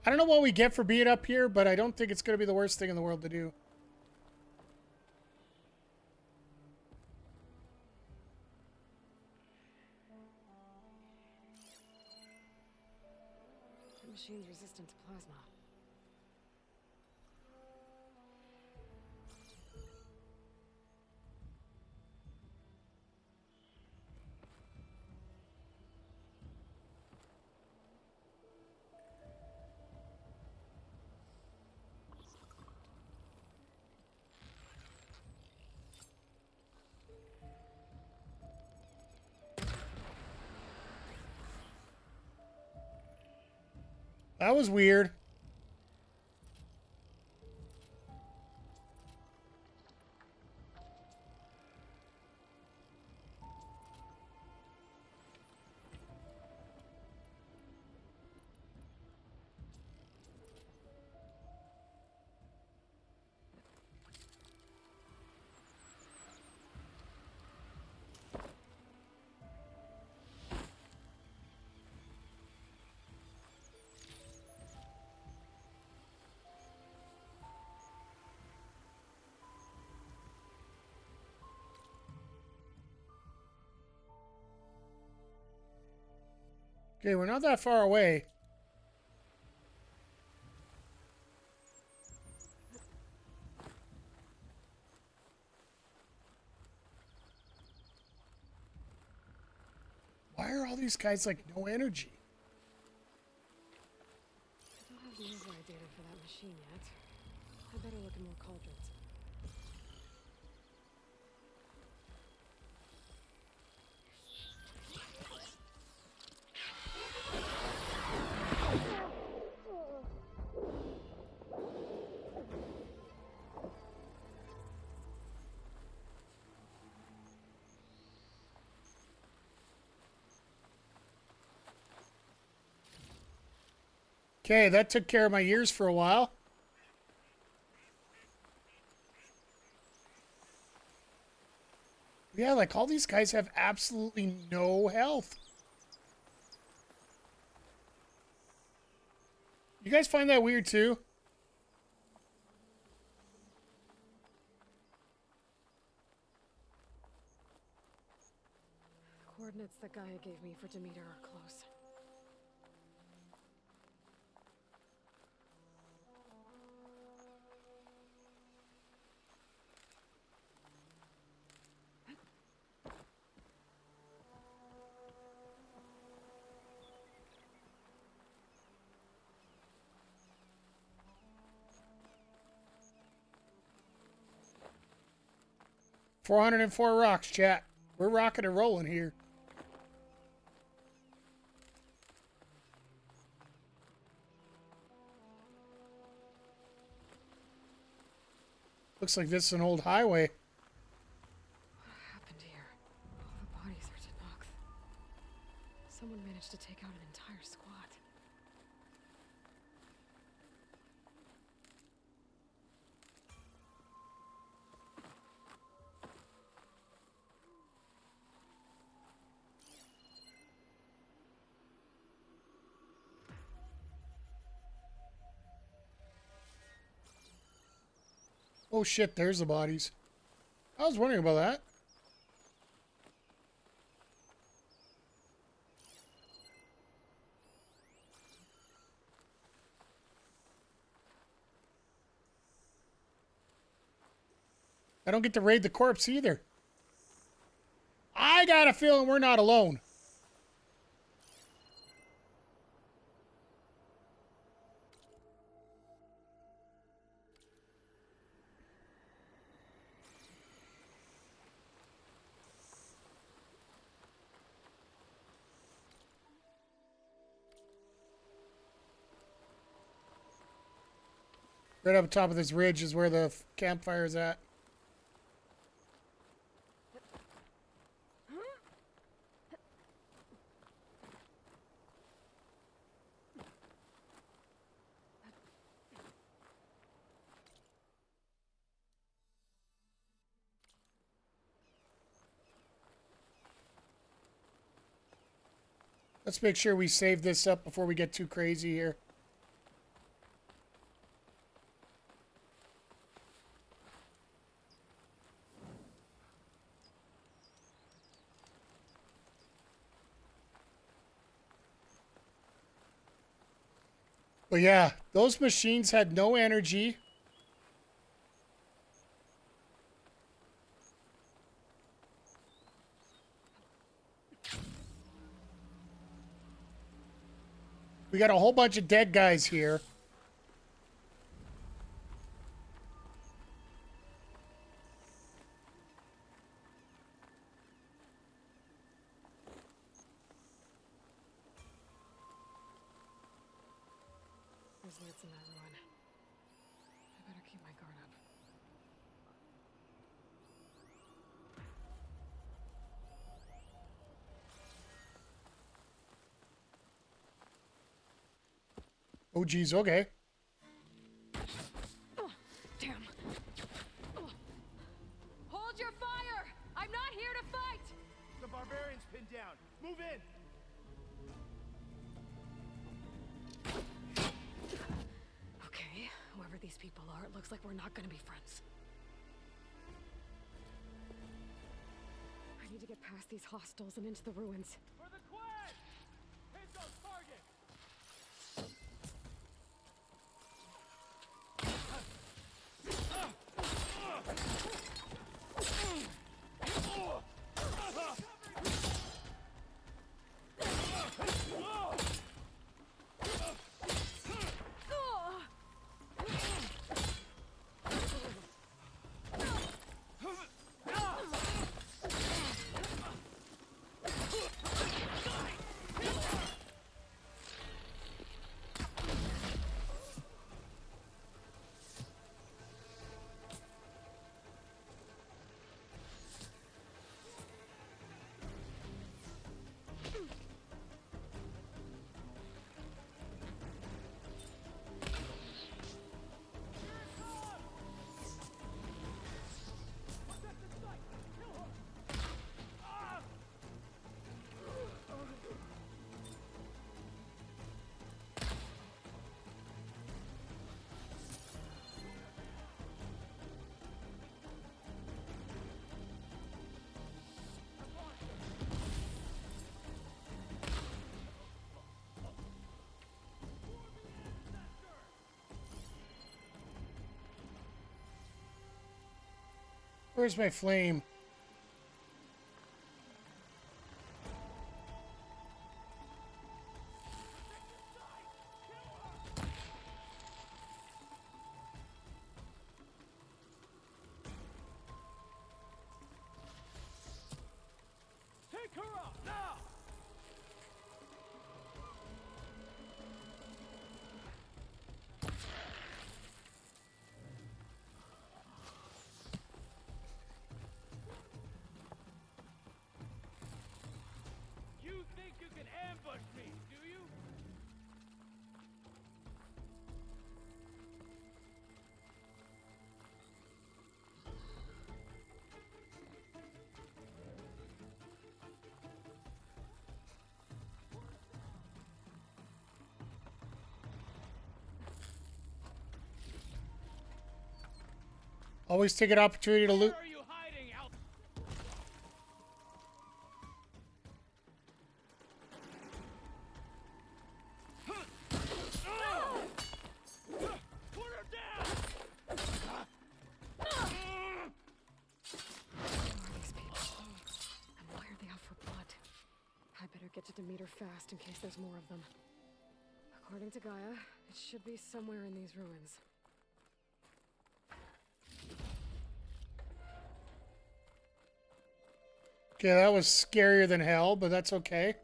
I don't know what we get for being up here, but I don't think it's going to be the worst thing in the world to do. The machine's resistant to plasma. That was weird. Okay, we're not that far away. Why are all these guys like no energy? I don't have the override data for that machine yet. I better look in more cauldrons. Okay, that took care of my ears for a while. Yeah, like all these guys have absolutely no health. You guys find that weird too? The coordinates that Gaia gave me for Demeter are close. $404 rocks, chat. We're rocking and rolling here. Looks like this is an old highway. What happened here? All the bodies are Tanox. Someone managed to take out an entire squad. Oh shit, there's the bodies. I was wondering about that. I don't get to raid the corpse either. I got a feeling we're not alone. Right up top of this ridge is where the campfire is at. Let's make sure we save this up before we get too crazy here. But yeah, those machines had no energy. We got a whole bunch of dead guys here. There's Zeniths in that ruin. I better keep my guard up. Oh, geez, okay. Damn. Hold your fire! I'm not here to fight! The barbarian's pinned down. Move in! Okay, whoever these people are, it looks like we're not gonna be friends. I need to get past these hostiles and into the ruins. For the quest! Hit those targets! Where's my flame? Take her out now! You think you can ambush me, do you? Always take an opportunity to loot. Where are you hiding, Al? Put her down! Who are these people? And why are they out for blood? I better get to Demeter fast in case there's more of them. According to Gaia, it should be somewhere in these ruins. Okay, that was scarier than hell, but that's okay.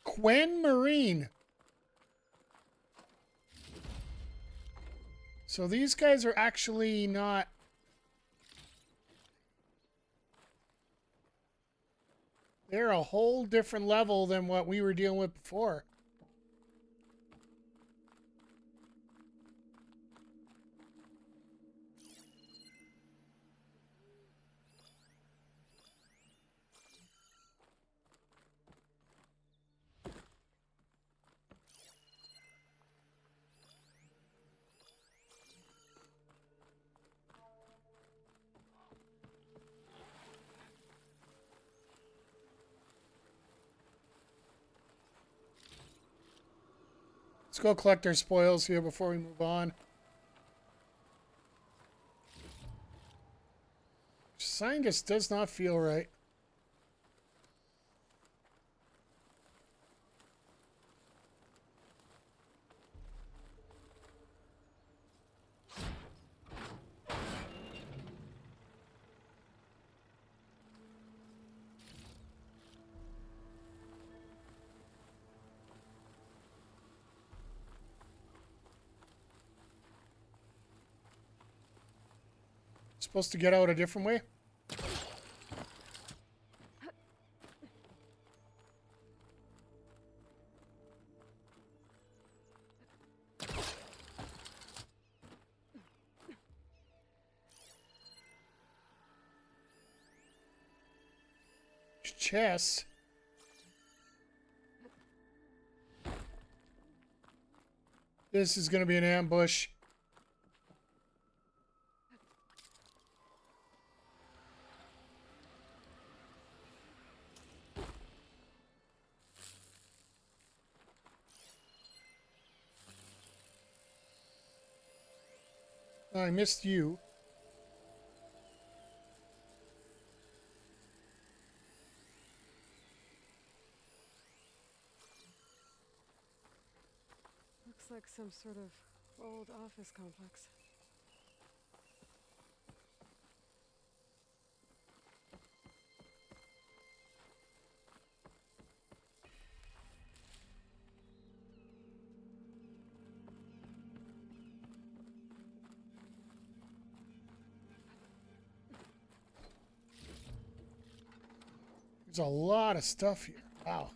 Quen Marine. So these guys are actually not... They're a whole different level than what we were dealing with before. Let's go collect our spoils here before we move on. Sign just does not feel right. Supposed to get out a different way? Chest. This is going to be an ambush. I missed you. Looks like some sort of old office complex. There's a lot of stuff here. Wow.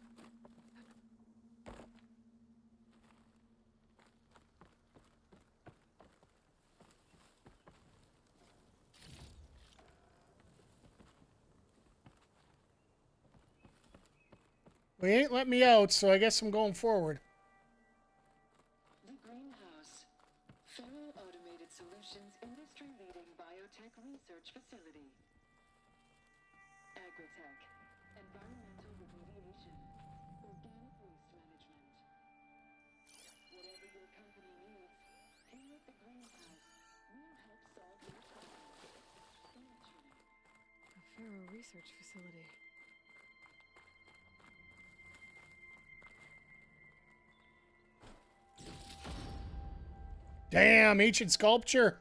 We ain't let me out, so I guess I'm going forward. The Greenhouse. Federal Automated Solutions industry-leading biotech research facility. Agritech. Environmental remediation. Organic waste management. Whatever your company needs, here at the Greenhouse, we'll help solve your problems. Naturally. A Pharaoh research facility. Damn, ancient sculpture.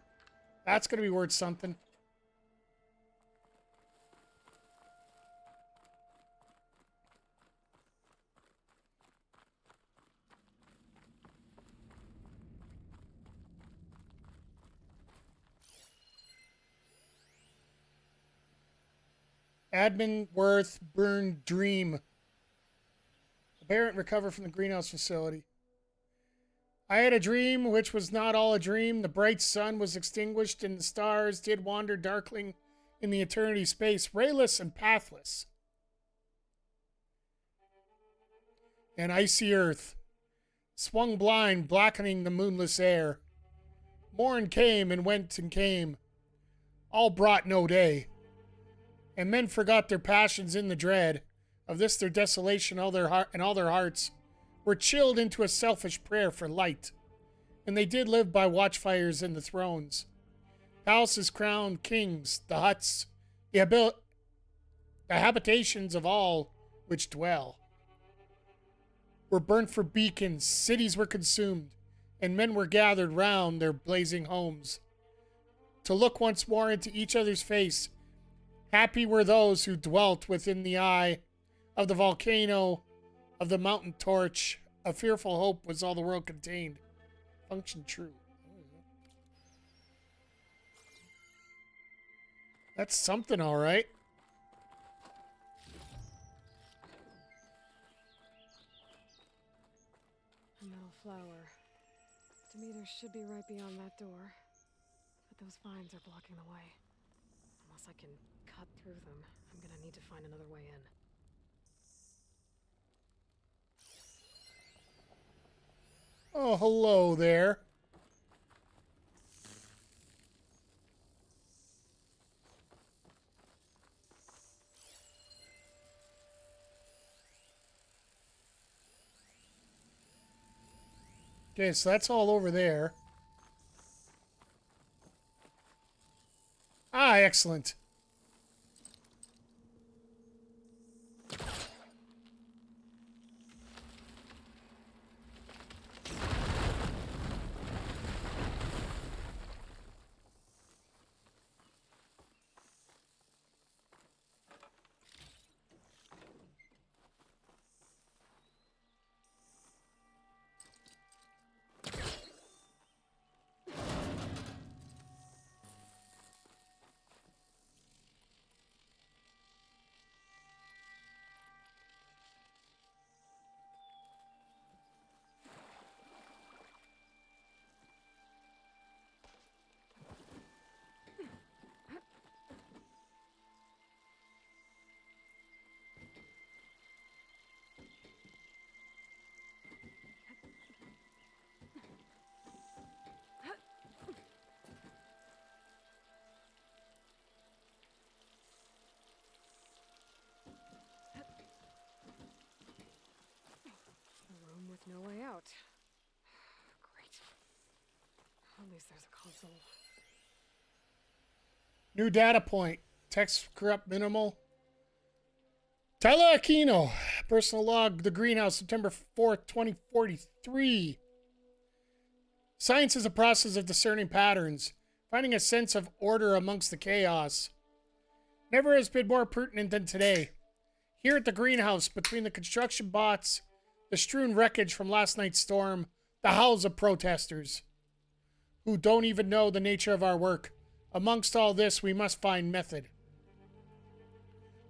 That's going to be worth something. Admin Worth Burn Dream. Apparent recover from the greenhouse facility. I had a dream which was not all a dream. The bright sun was extinguished and the stars did wander darkling in the eternity space, rayless and pathless. And icy earth swung blind, blackening the moonless air. Morn came and went and came. All brought no day. And men forgot their passions in the dread of this their desolation, all their hearts were chilled into a selfish prayer for light. And they did live by watchfires in the thrones. Palaces crowned kings, the huts, the habitations of all which dwell. Were burnt for beacons, cities were consumed, and men were gathered round their blazing homes. To look once more into each other's face, happy were those who dwelt within the eye of the volcano of the mountain torch. A fearful hope was all the world contained. Function true. That's something, all right. A metal flower. Demeter should be right beyond that door. But those vines are blocking the way. Unless I can cut through them, I'm gonna need to find another way in. Oh, hello there. Okay, so that's all over there. Ah, excellent. A room with no way out. Great. At least there's a console. New data point. Text corrupt minimal. Tyler Aquino. Personal log. The Greenhouse, September 4th, 2043. Science is a process of discerning patterns, finding a sense of order amongst the chaos. Never has been more pertinent than today. Here at the Greenhouse, between the construction bots, the strewn wreckage from last night's storm, the howls of protesters who don't even know the nature of our work. Amongst all this, we must find method.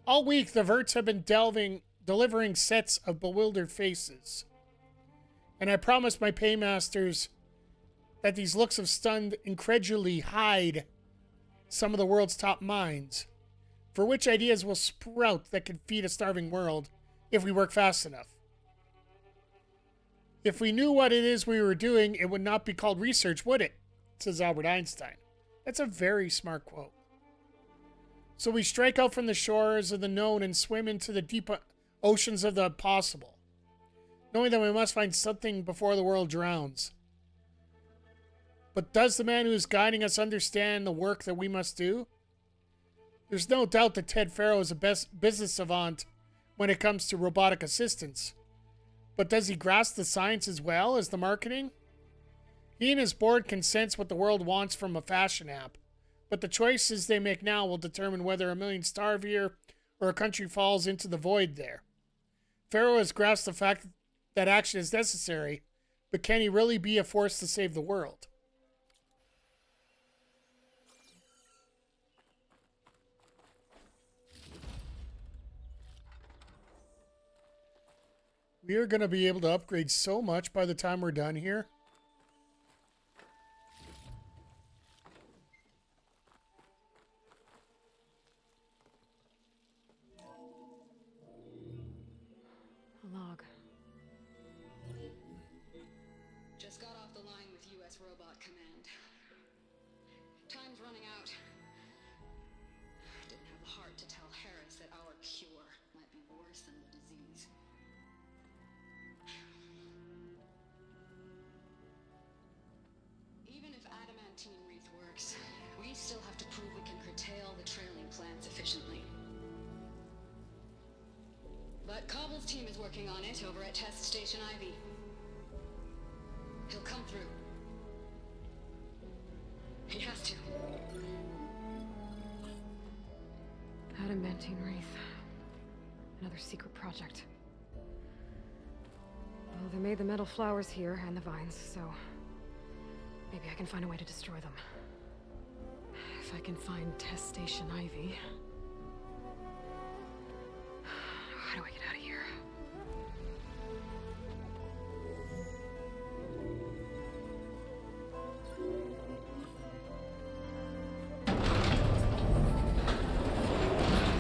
All week, the Verts have been delivering sets of bewildered faces. And I promised my paymasters that these looks of stunned incredulity hide some of the world's top minds, for which ideas will sprout that can feed a starving world if we work fast enough. If we knew what it is we were doing, it would not be called research, would it? Says Albert Einstein. That's a very smart quote. So we strike out from the shores of the known and swim into the deep oceans of the possible, knowing that we must find something before the world drowns. But does the man who is guiding us understand the work that we must do? There's no doubt that Ted Farrow is a business savant when it comes to robotic assistance. But does he grasp the science as well as the marketing? He and his board can sense what the world wants from a fashion app, but the choices they make now will determine whether a million starve here or a country falls into the void there. Farrow has grasped the fact that action is necessary, but can he really be a force to save the world? We are going to be able to upgrade so much by the time we're done here. A log. Just got off the line with U.S. Robot Command. Time's running out. Didn't have the heart to tell Harris that our cure might be worse than the disease. Even if adamantine wreath works, we still have to prove we can curtail the trailing plants efficiently. But Cobble's team is working on it over at Test Station Ivy. He'll come through. He has to. Adamantine wreath. Another secret project. Well, they made the metal flowers here and the vines, so maybe I can find a way to destroy them. If I can find Test Station Ivy. How do I get out of here?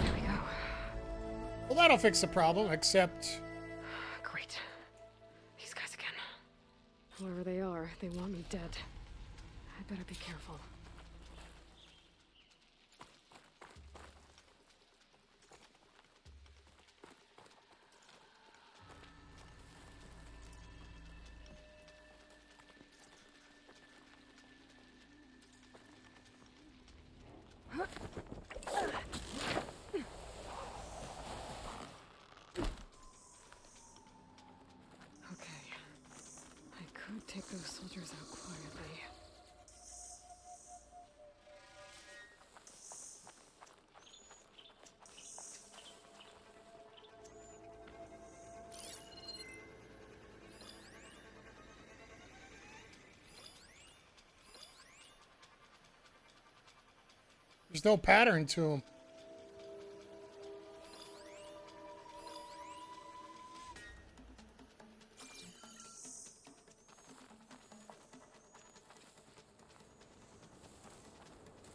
There we go. Well, that'll fix the problem, except... Great. These guys again. Whoever they are, they want me dead. I better be careful. take those soldiers out quietly. There's no pattern to them.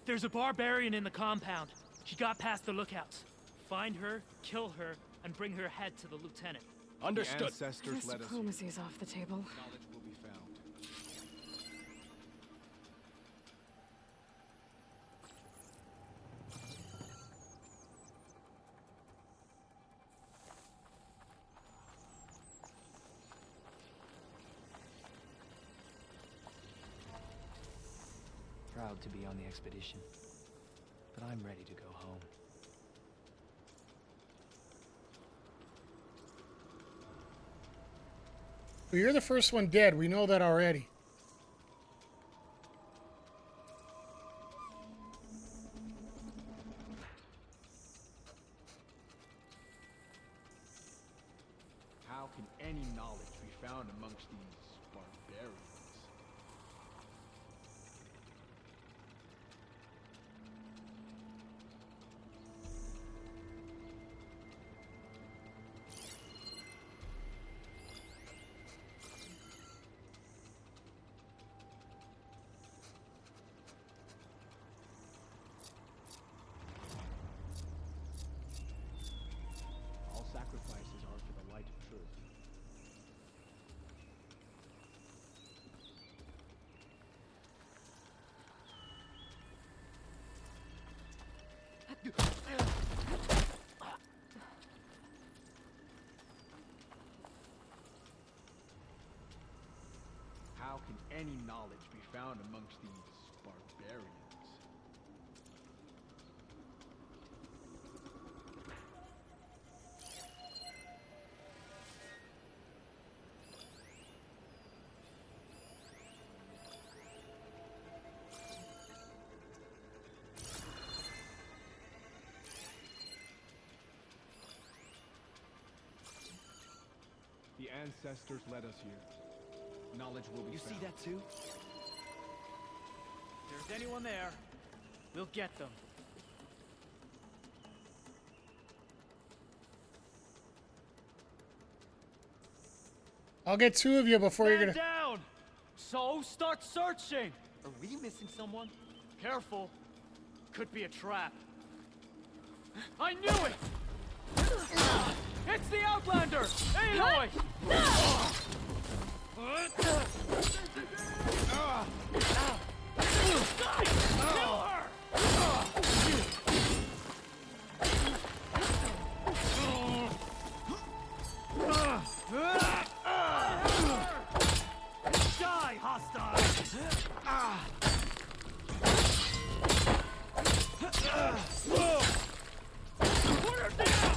There's a barbarian in the compound. She got past the lookouts. Find her, kill her, and bring her head to the lieutenant. Understood. I Ancestors guess let us. diplomacy's off the table. Knowledge will be found. Proud to be on the expedition, but I'm ready to go home. Well, you're the first one dead. We know that already. How can any knowledge be found amongst these barbarians? All sacrifices are for the light of truth. How can any knowledge be found amongst these barbarians? The ancestors led us here. Knowledge will be You found. see that too? If there's anyone there, we'll get them. I'll get two of you before you're Stand gonna. down! So, start searching! Are we missing someone? Careful. Could be a trap. I knew it! It's the Outlander! Aloy! Kill her! Die, hostile! Put her down!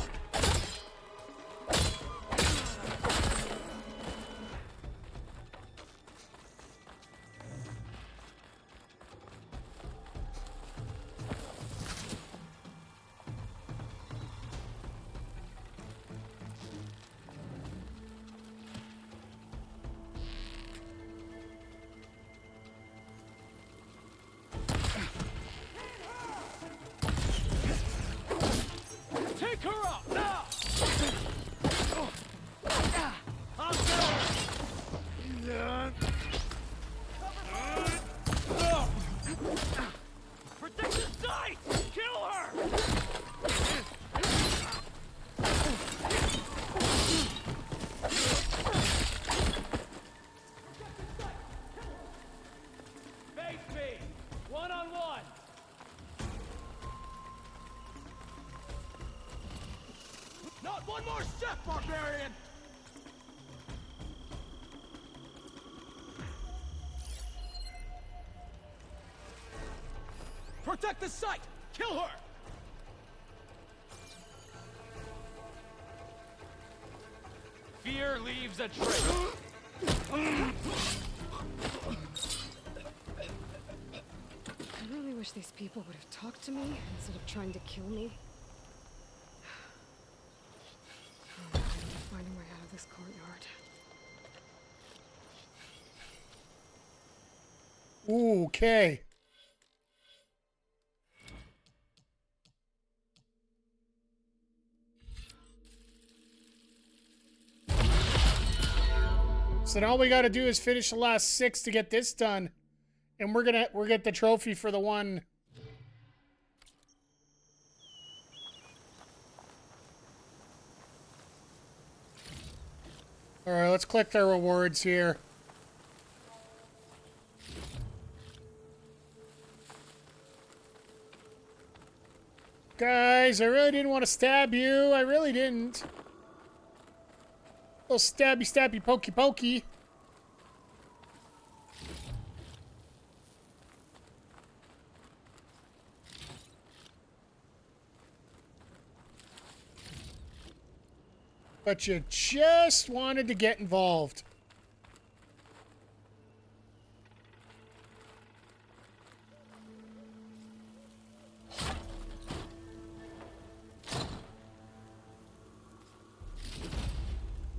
Take her up now! Protect the site! Kill her! Face me! One-on-one! Not one more step, barbarian! Protect the site! Kill her! Fear leaves a trace. I really wish these people would have talked to me instead of trying to kill me. Oh, I'm finding my way out of this courtyard. Ooh, okay. So now all we got to do is finish the last 6 to get this done, and we'll get the trophy for the one. All right, let's collect our rewards here. Guys, I really didn't want to stab you. I really didn't. Little stabby, stabby, pokey, pokey. But you just wanted to get involved.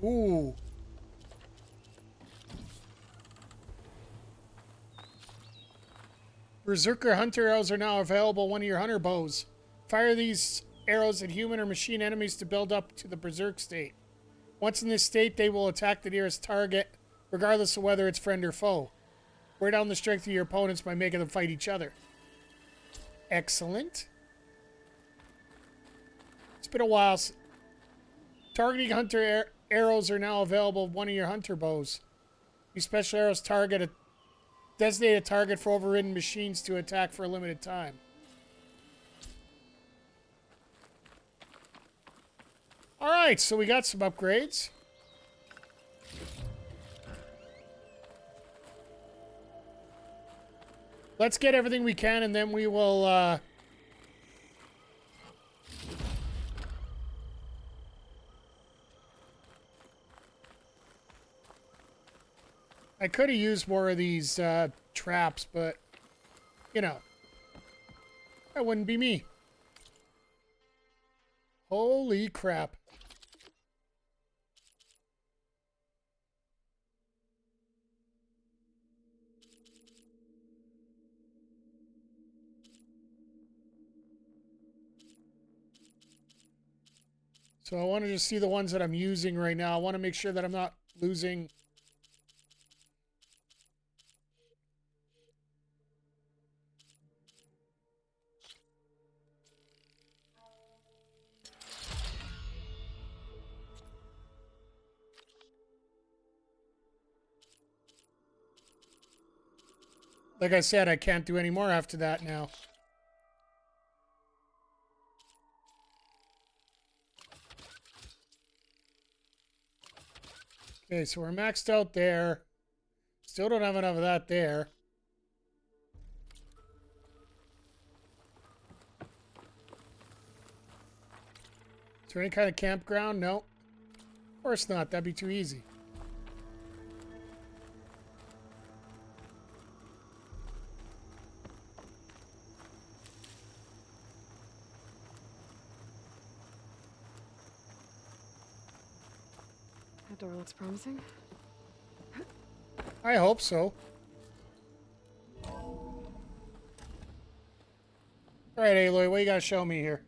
Ooh. Berserker hunter arrows are now available. One of your hunter bows. Fire these arrows at human or machine enemies to build up to the berserk state. Once in this state, they will attack the nearest target, regardless of whether it's friend or foe. Wear down the strength of your opponents by making them fight each other. Excellent. It's been a while. Targeting hunter arrows are now available with one of your hunter bows. These special arrows designate a target for overridden machines to attack for a limited time. Alright, so we got some upgrades. Let's get everything we can, and then we will, I could have used more of these traps, but, you know, that wouldn't be me. Holy crap. So I want to just see the ones that I'm using right now. I want to make sure that I'm not losing. Like I said, I can't do any more after that now. Okay, so we're maxed out there. Still don't have enough of that there. Is there any kind of campground? No. Of course not. That'd be too easy. That door looks promising. I hope so. Alright, Aloy, what you gotta show me here?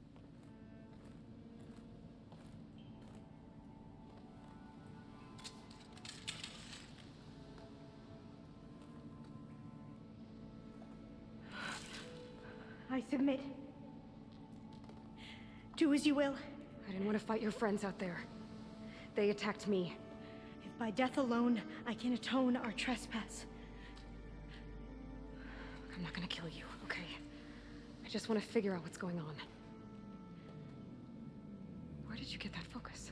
I submit. Do as you will. I didn't want to fight your friends out there. They attacked me. If by death alone I can atone our trespass. I'm not gonna kill you, okay? I just want to figure out what's going on. Where did you get that focus?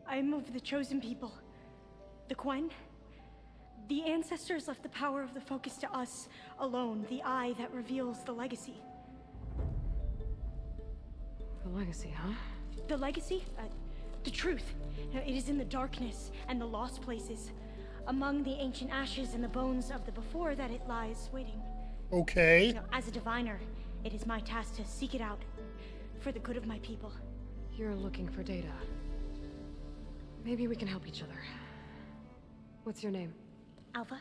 I'm of the chosen people. The Quen. The ancestors left the power of the focus to us alone, the eye that reveals the legacy. The legacy, huh? The legacy? The truth. It is in the darkness and the lost places, among the ancient ashes and the bones of the before, that it lies waiting. Okay. As a diviner, it is my task to seek it out for the good of my people. You're looking for data. Maybe we can help each other. What's your name? Alpha,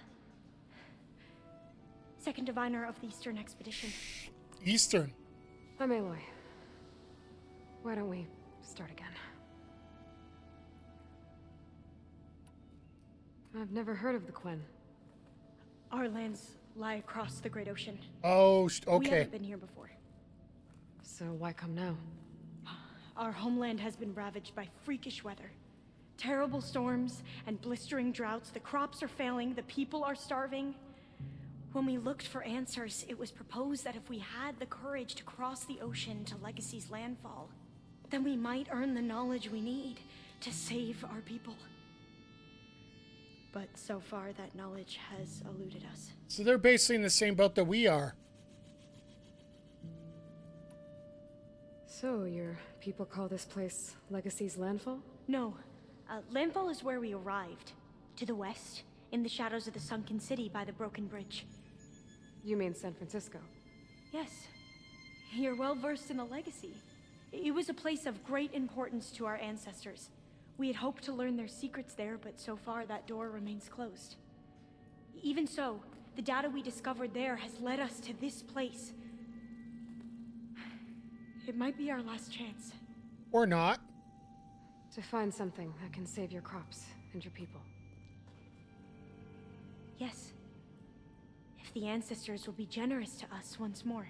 second diviner of the Eastern Expedition. Eastern. I'm Aloy. Why don't we start again? I've never heard of the Quen. Our lands lie across the Great Ocean. Oh, We okay. haven't been here before. So why come now? Our homeland has been ravaged by freakish weather. Terrible storms and blistering droughts. The crops are failing, the people are starving. When we looked for answers, it was proposed that if we had the courage to cross the ocean to Legacy's landfall, then we might earn the knowledge we need to save our people. But so far, that knowledge has eluded us. So they're basically in the same boat that we are. So, your people call this place Legacy's landfall? No, landfall is where we arrived. To the west, in the shadows of the sunken city by the broken bridge. You mean San Francisco? Yes, you're well versed in the Legacy. It was a place of great importance to our ancestors. We had hoped to learn their secrets there, but so far that door remains closed. Even so, the data we discovered there has led us to this place. It might be our last chance. Or not. To find something that can save your crops and your people. Yes. If the ancestors will be generous to us once more.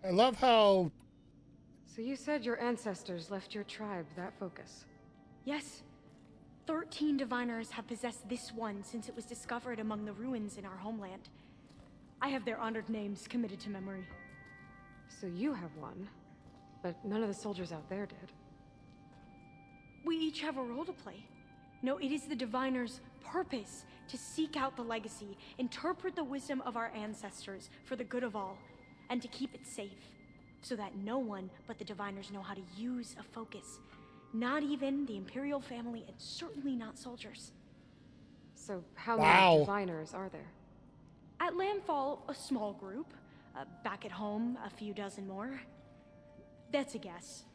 I love how... So you said your ancestors left your tribe that focus? Yes. 13 diviners have possessed this one since it was discovered among the ruins in our homeland. I have their honored names committed to memory. So you have one, but none of the soldiers out there did. We each have a role to play. No, it is the diviner's purpose to seek out the legacy, interpret the wisdom of our ancestors for the good of all, and to keep it safe, so that no one but the diviners know how to use a focus. Not even the Imperial family, and certainly not soldiers. So how Wow. many diviners are there? At Landfall, a small group. Back at home, a few dozen more. That's a guess.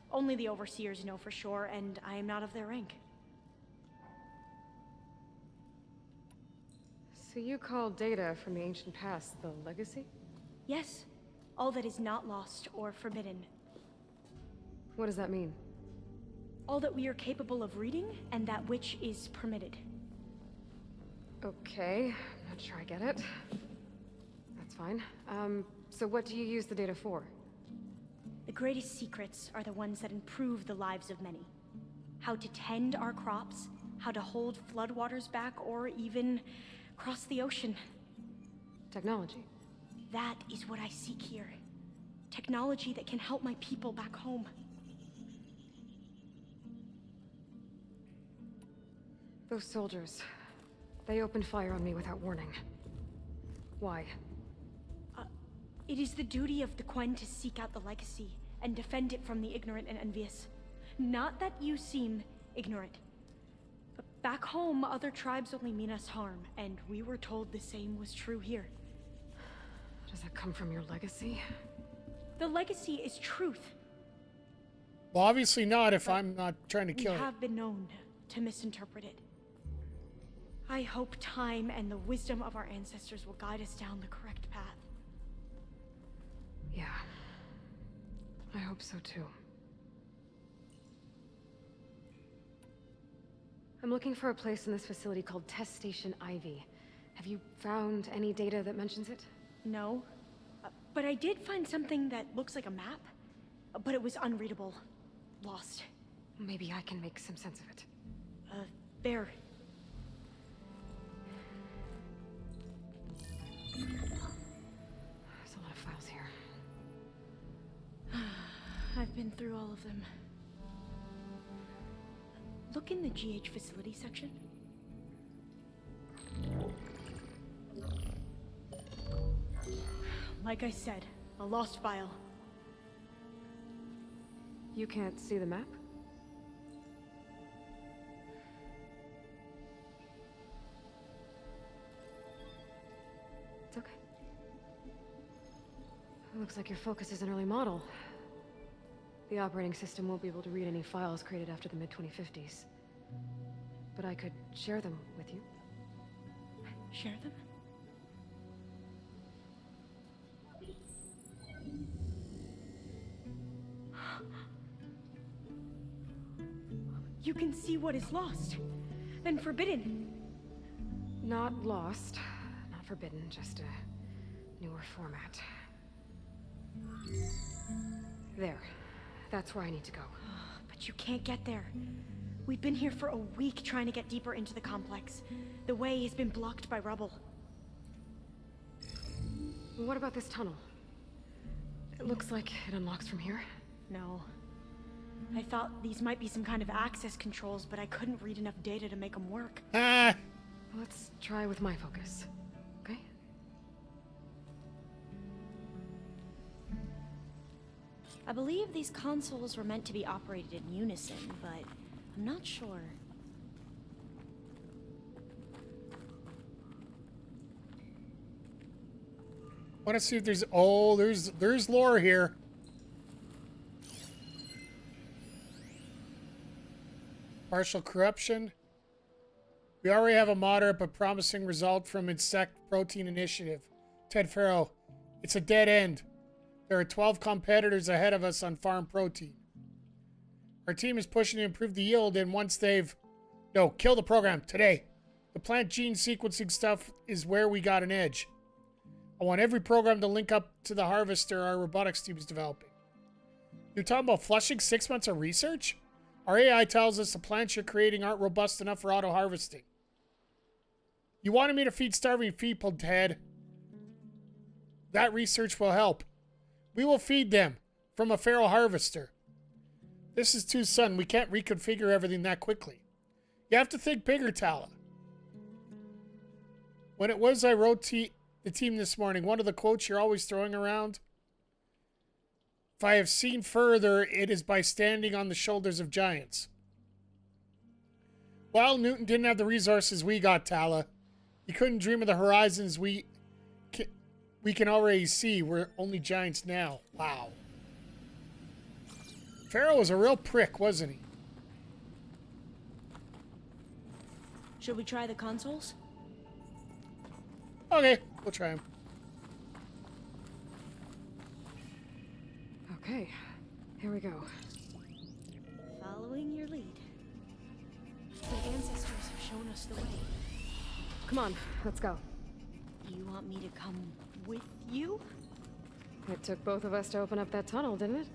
Only the overseers know for sure, and I am not of their rank. So you call data from the ancient past the legacy? Yes, all that is not lost or forbidden. What does that mean? All that we are capable of reading, and that which is permitted. Okay, I'm not sure I get it. That's fine. So what do you use the data for? The greatest secrets are the ones that improve the lives of many. How to tend our crops, how to hold floodwaters back, or even cross the ocean. Technology. That is what I seek here. Technology that can help my people back home. Those soldiers, they opened fire on me without warning. Why? It is the duty of the Quen to seek out the legacy and defend it from the ignorant and envious. Not that you seem ignorant. But back home, other tribes only mean us harm, and we were told the same was true here. Does that come from your legacy? The legacy is truth. Well, obviously not if I'm not trying to We kill it. have been known to misinterpret it. I hope time and the wisdom of our ancestors will guide us down the correct path. Yeah. I hope so too. I'm looking for a place in this facility called Test Station Ivy. Have you found any data that mentions it? No, but I did find something that looks like a map, but it was unreadable. Lost. Maybe I can make some sense of it. There. There's a lot of files here. I've been through all of them. Look in the GH facility section. Like I said, a lost file. You can't see the map? It's okay. It looks like your focus is an early model. The operating system won't be able to read any files created after the mid-2050s. But I could share them with you. Share them? You can see what is lost, then forbidden. Not lost, not forbidden, just a newer format. There. That's where I need to go. But you can't get there. We've been here for a week trying to get deeper into the complex. The way has been blocked by rubble. What about this tunnel? It looks like it unlocks from here. No. I thought these might be some kind of access controls, but I couldn't read enough data to make them work. Ah! Let's try with my focus, okay? I believe these consoles were meant to be operated in unison, but I'm not sure. Want to see if there's... Oh, there's lore here. Partial corruption. We already have a moderate but promising result from Insect Protein Initiative. Ted Farrow, it's a dead end. There are 12 competitors ahead of us on farm protein. Our team is pushing to improve the yield, and once they've... No, kill the program, today. The plant gene sequencing stuff is where we got an edge. I want every program to link up to the harvester our robotics team is developing. You're talking about flushing 6 months of research? Our AI tells us the plants you're creating aren't robust enough for auto-harvesting. You wanted me to feed starving people, Ted. That research will help. We will feed them from a feral harvester. This is too sudden. We can't reconfigure everything that quickly. You have to think bigger, Tala. When it was I wrote the team this morning, one of the quotes you're always throwing around, if I have seen further, it is by standing on the shoulders of giants. Well, Newton didn't have the resources we got, Tala. He couldn't dream of the horizons we can already see. We're only giants now. Wow. Pharaoh was a real prick, wasn't he? Should we try the consoles? Okay, we'll try him. Okay, here we go. Following your lead. The ancestors have shown us the way. Come on, let's go. You want me to come with you? It took both of us to open up that tunnel, didn't it?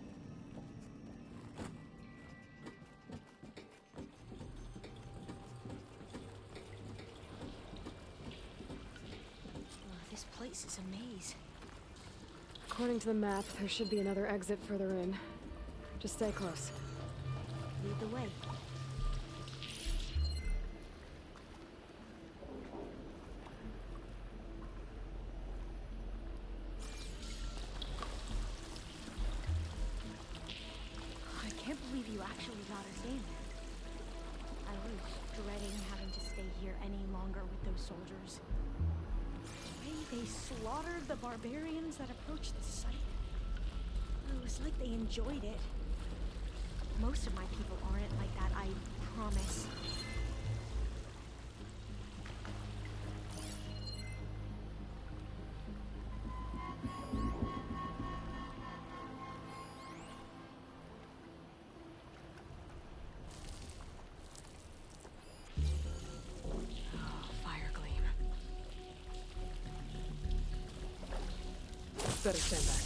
This place is a maze. According to the map, there should be another exit further in. Just stay close. Lead the way. I can't believe you actually got us in. I was dreading having to stay here any longer with those soldiers. The way they slaughtered the barbarians that approached the site. It was like they enjoyed it. Most of my people aren't like that, I promise. Fire gleam. Better stand back.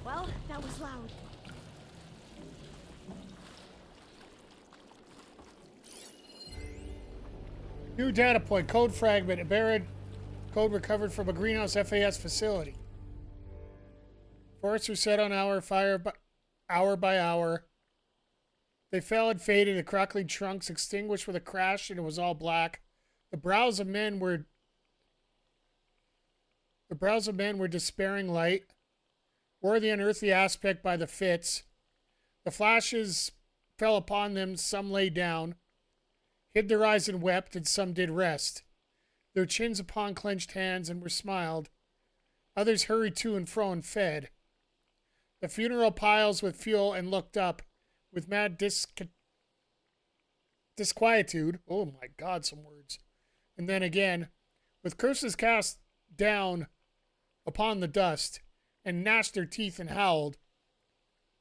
Well, that was loud. New data point. Code fragment. A buried code recovered from a greenhouse FAS facility. Forests were set on hour by hour. They fell and faded. The crackling trunks extinguished with a crash, and it was all black. The brows of men were The brows of men were despairing light, wore the unearthly aspect by the fits. The flashes fell upon them, some lay down, hid their eyes and wept, and some did rest, their chins upon clenched hands, and were smiled. Others hurried to and fro and fed the funeral piles with fuel and looked up with mad disquietude. Oh my God, some words. And then again, with curses cast down upon the dust, and gnashed their teeth and howled.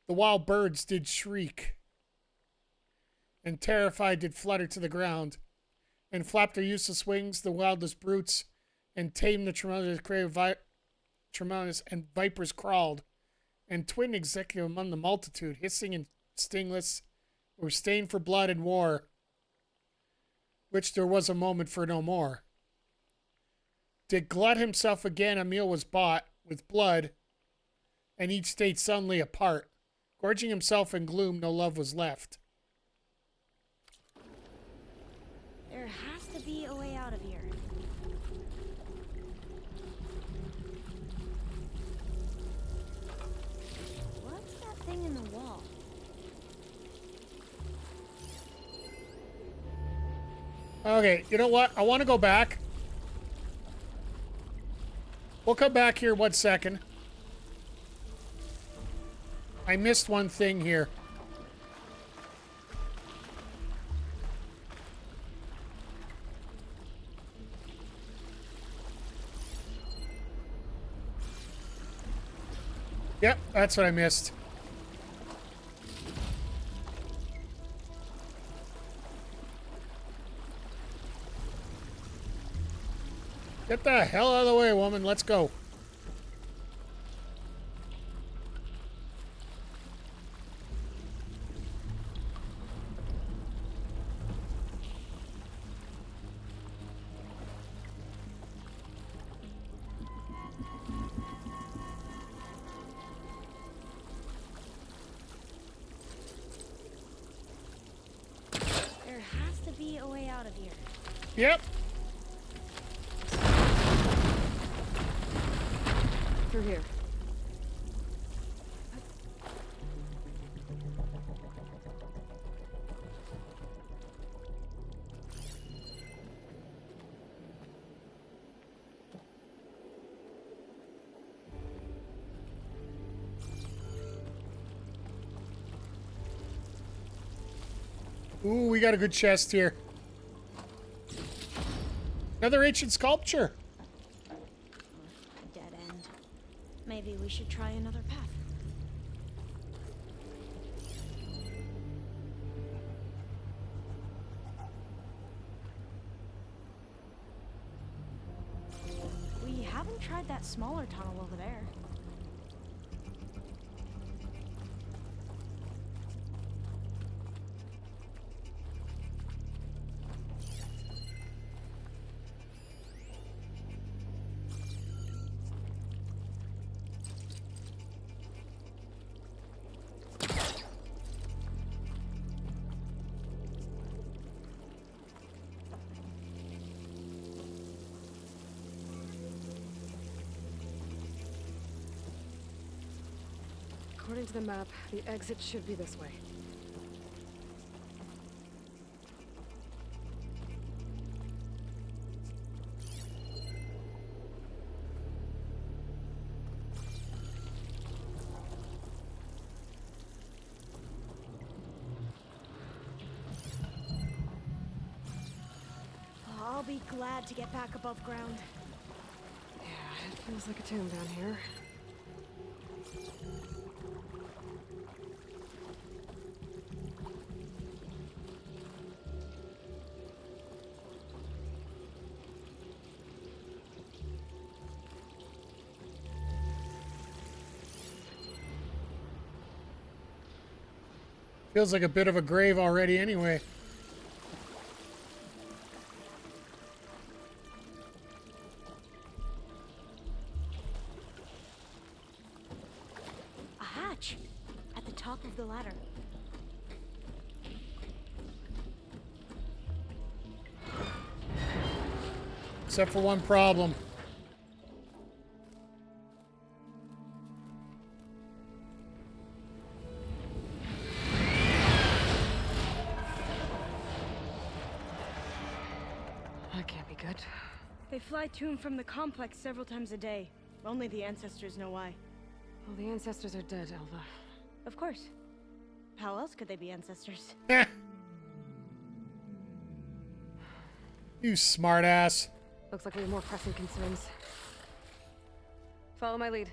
The wild birds did shriek, and terrified did flutter to the ground, and flap their useless wings, the wildest brutes, and tame the tremendous and vipers crawled, and twin executive among the multitude, hissing and stingless, were stained for blood and war, which there was a moment for no more. Did glut himself again, a meal was bought with blood, and each stayed suddenly apart. Gorging himself in gloom, no love was left. There has to be a way out of here. What's that thing in the wall? Okay, you know what? I want to go back. We'll come back here 1 second. I missed one thing here. Yep, that's what I missed. Get the hell out of the way, woman. Let's go. There has to be a way out of here. Yep. Through here. Ooh, we got a good chest here. Another ancient sculpture. Dead end. Maybe we should try another path. We haven't tried that smaller tunnel over there. According to the map, the exit should be this way. I'll be glad to get back above ground. Yeah, it feels like a tomb down here. Feels like a bit of a grave already anyway. A hatch at the top of the ladder. Except for one problem. that can't be good. They fly to and from the complex several times a day. Only the ancestors know why. Well, the ancestors are dead, Elva. Of course. How else could they be ancestors? You smartass. Looks like we have more pressing concerns. Follow my lead.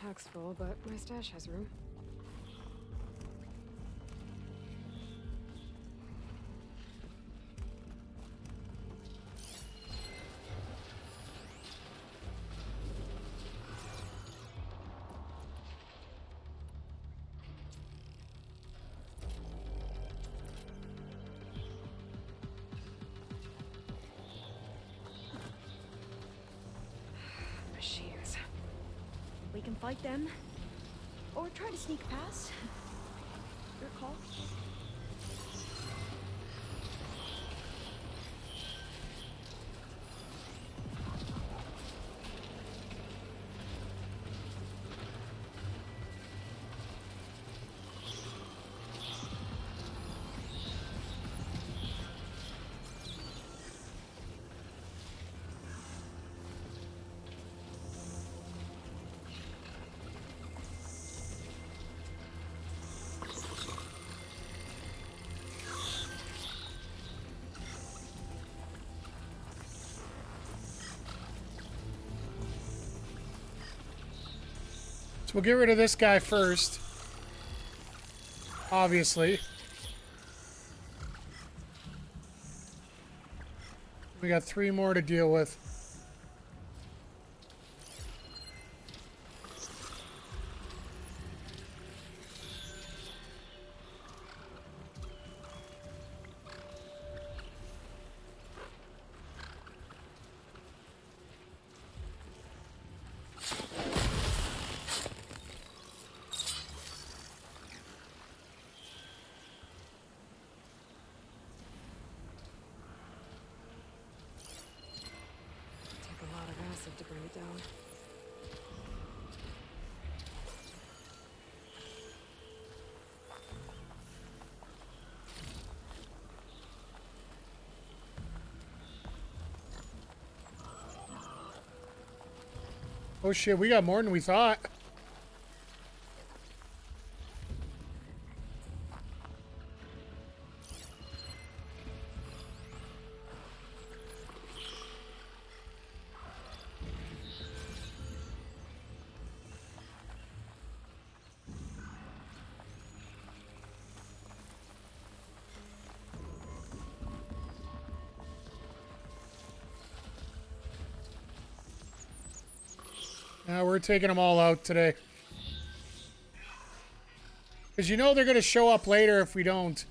Pack's full, but my stash has room. Machines. We can fight them. Or try to sneak past. Your call. We'll get rid of this guy first. Obviously. We got 3 more to deal with. To bring it down. Oh shit, we got more than we thought. We're taking them all out today. Because you know they're going to show up later if we don't.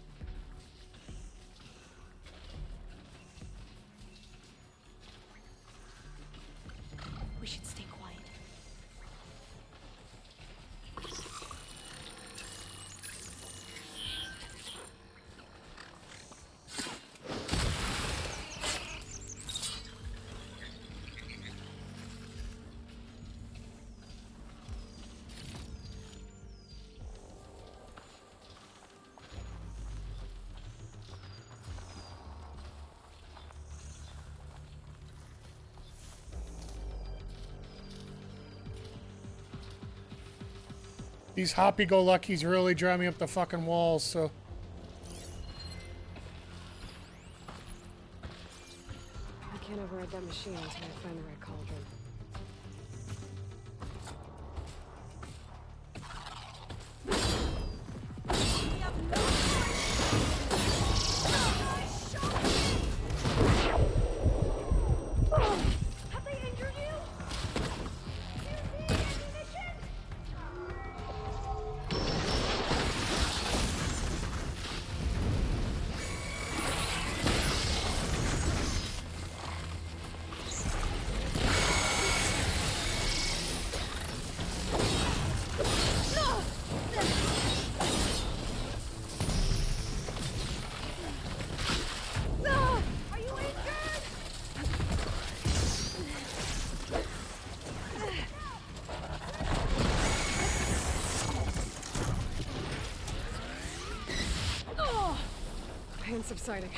We should stay quiet. These happy-go-luckies really drive me up the fucking walls, so... I can't override that machine until I find the right cauldron. Have they injured you? pain subsiding.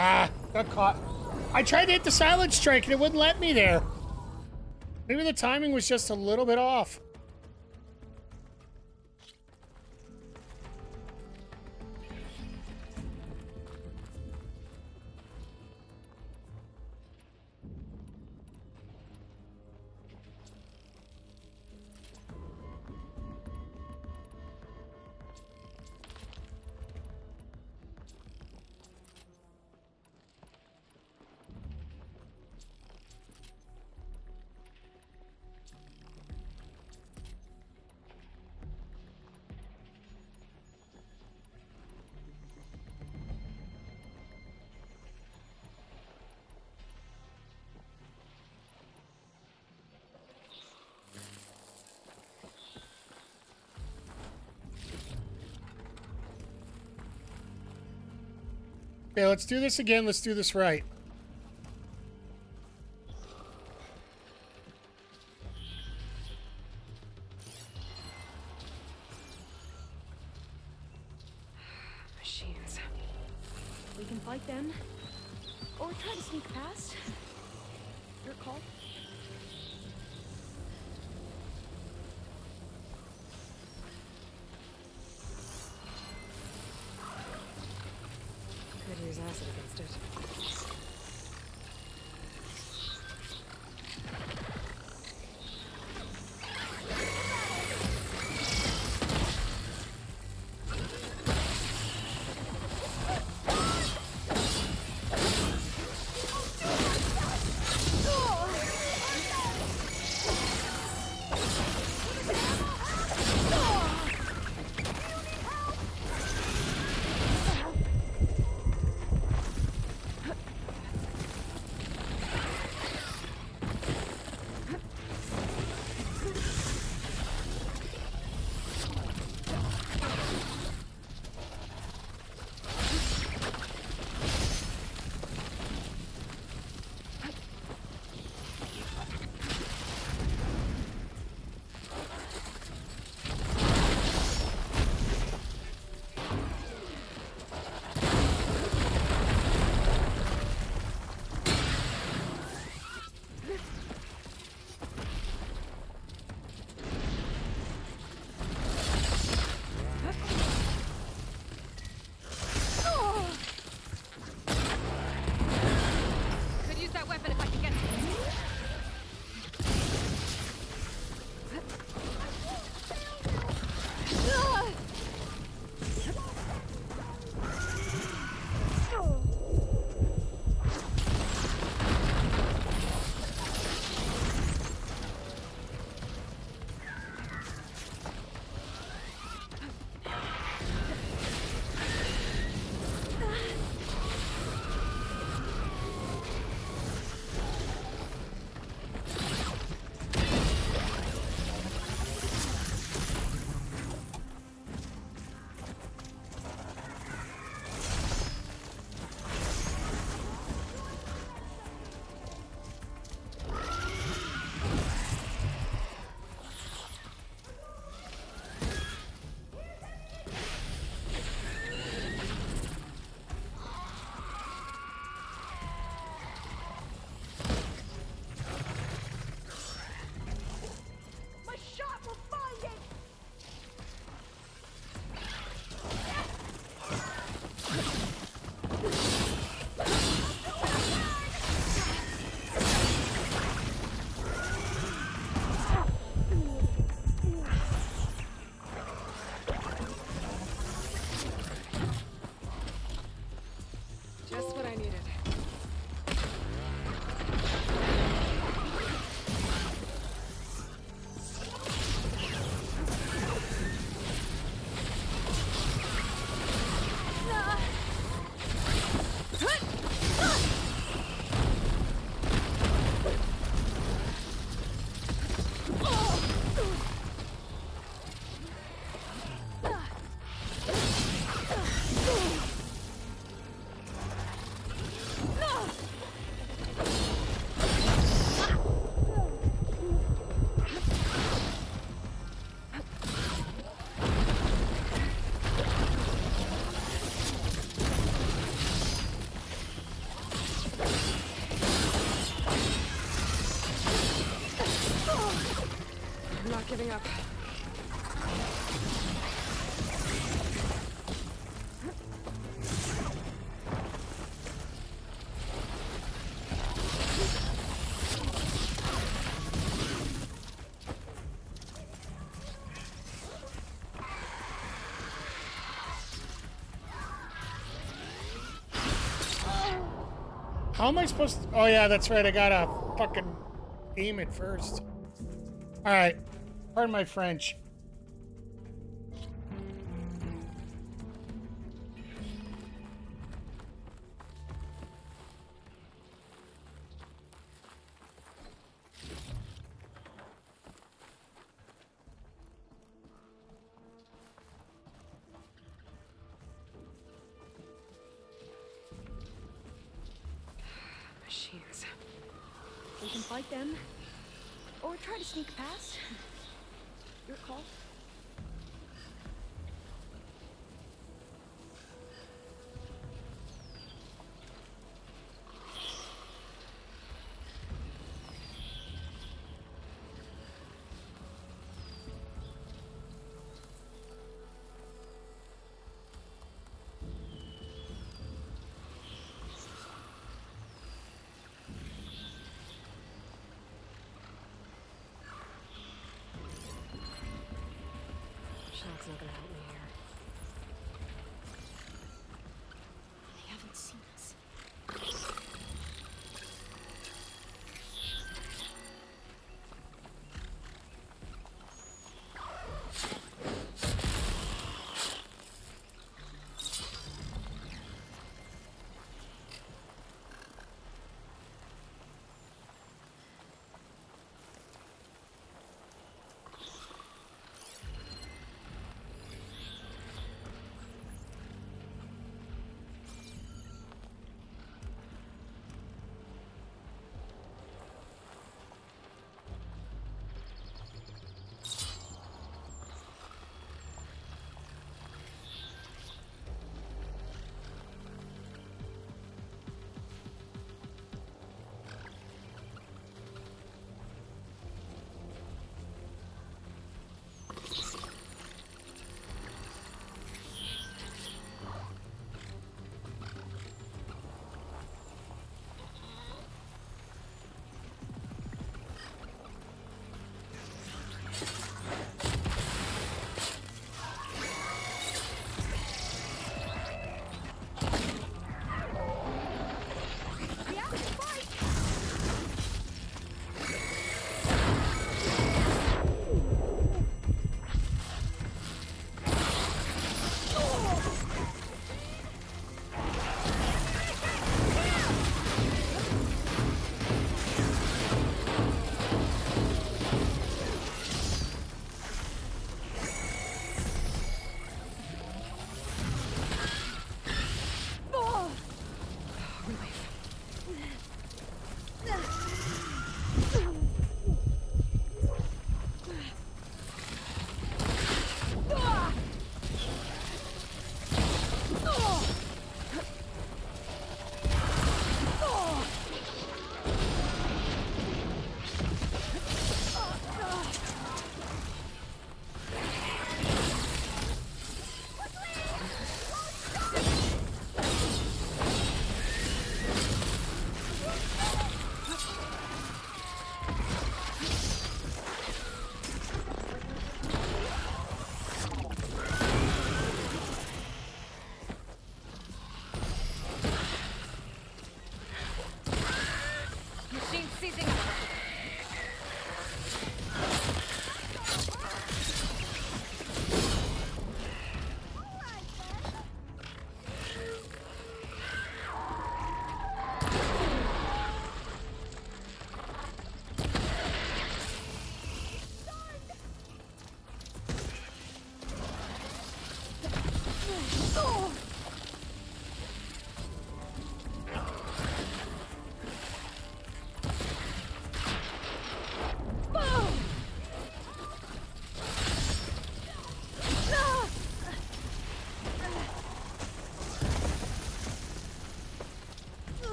Ah, got caught. I tried to hit the silent strike and it wouldn't let me there. Maybe the timing was just a little bit off. Okay, let's do this again. Let's do this right. Machines. We can fight them, or try to sneak past. Your call. Could use acid against it. coming up. How am I supposed to... Oh, yeah, that's right. I gotta fucking aim it first. Alright. Pardon my French. Machines. We can fight them, or try to sneak past. Your call. Shock's not gonna help me here. They haven't seen us.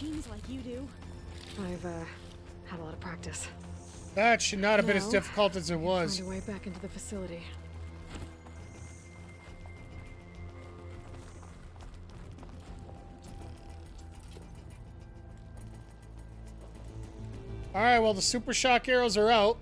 machines like you do. I've had a lot of practice. That should not have been as Now, difficult as it was. Find a way back into the facility. Alright, well, the super shock arrows are out.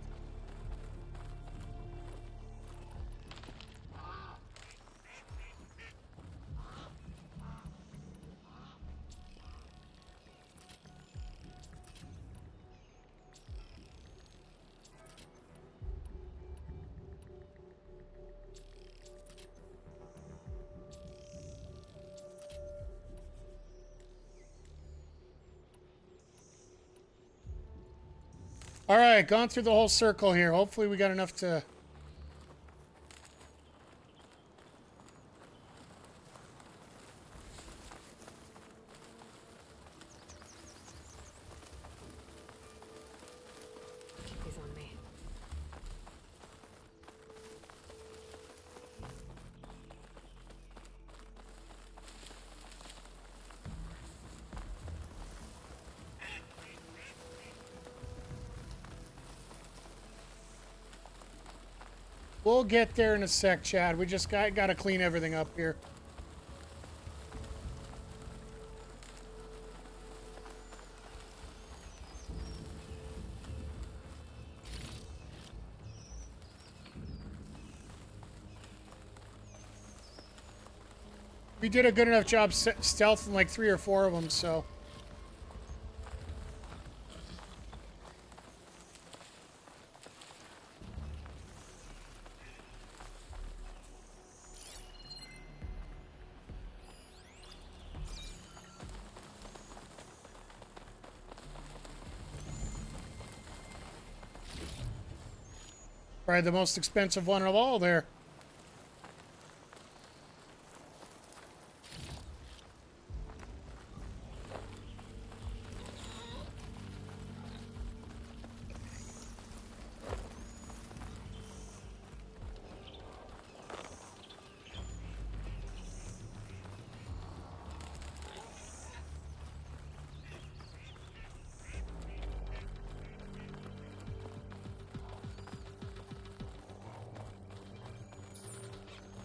Alright, gone through the whole circle here. Hopefully we got enough to... Keep these on me. We'll get there in a sec, Chad. We just got to clean everything up here. We did a good enough job stealthing like 3 or 4 of them, so... Probably the most expensive one of all there.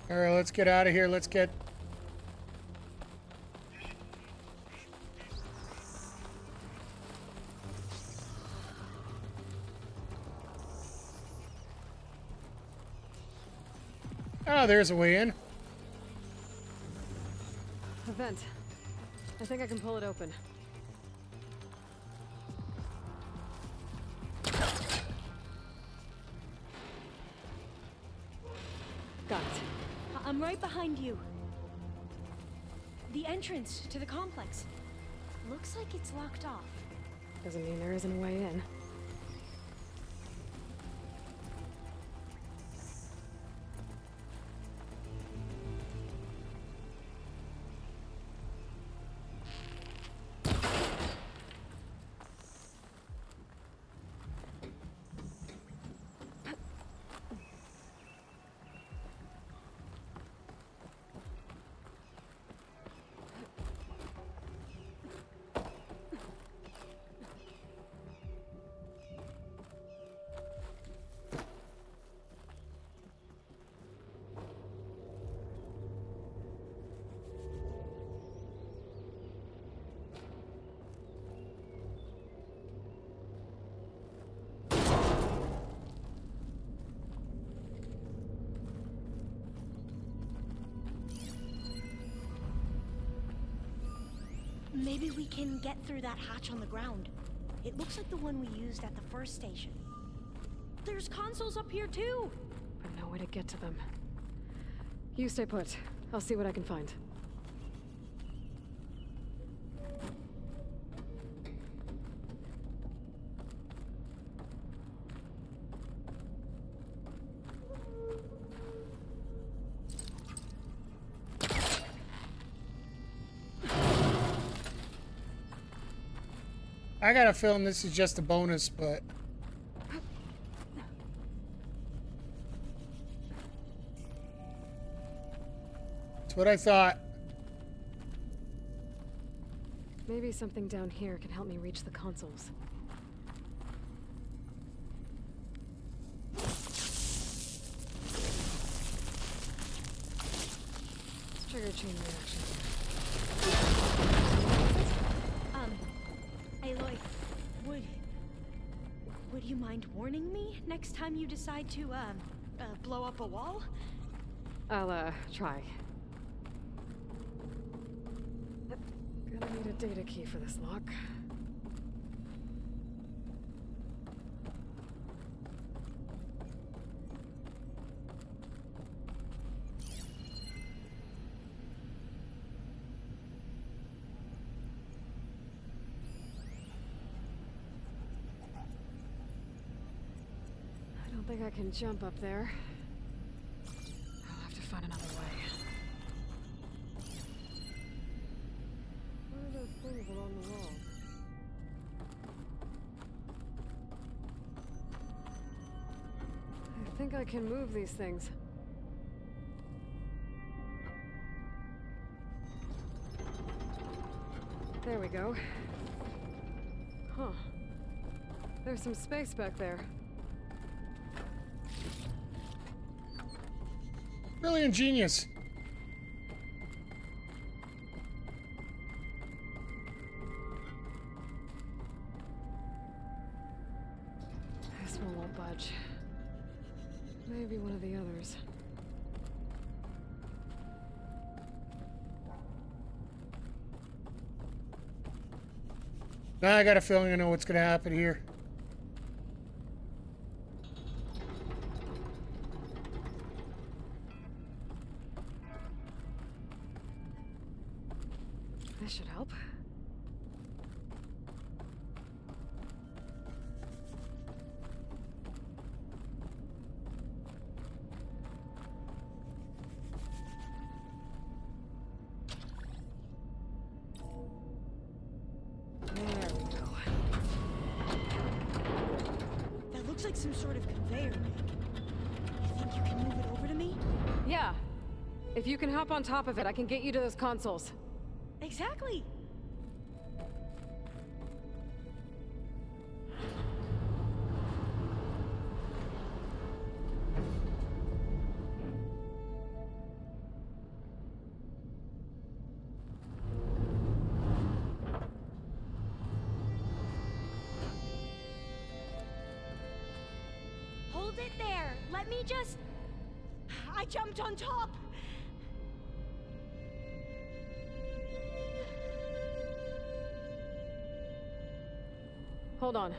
All right, let's get out of here. Let's get... Ah, there's a way in. A vent. I think I can pull it open. Got it. I'm right behind you. The entrance to the complex. Looks like it's locked off. Doesn't mean there isn't a way in. Maybe we can get through that hatch on the ground. It looks like the one we used at the first station. There's consoles up here too! But no way to get to them. You stay put. I'll see what I can find. I got a feeling this is just a bonus, but... That's what I thought. Maybe something down here can help me reach the consoles. Let's trigger chain reaction. Aloy, would you mind warning me next time you decide to, blow up a wall? I'll, try. Gonna need a data key for this lock. I don't think I can jump up there. I'll have to find another way. What are those things along the wall? I think I can move these things. There we go. Huh. There's some space back there. Really ingenious. This one won't budge. Maybe one of the others. Now I got a feeling I know what's gonna happen here. This should help. There we go. That looks like some sort of conveyor, Nick. You think you can move it over to me? Yeah. If you can hop on top of it, I can get you to those consoles. Exactly. Hold it there. Let me just... I jumped on top. Hold on.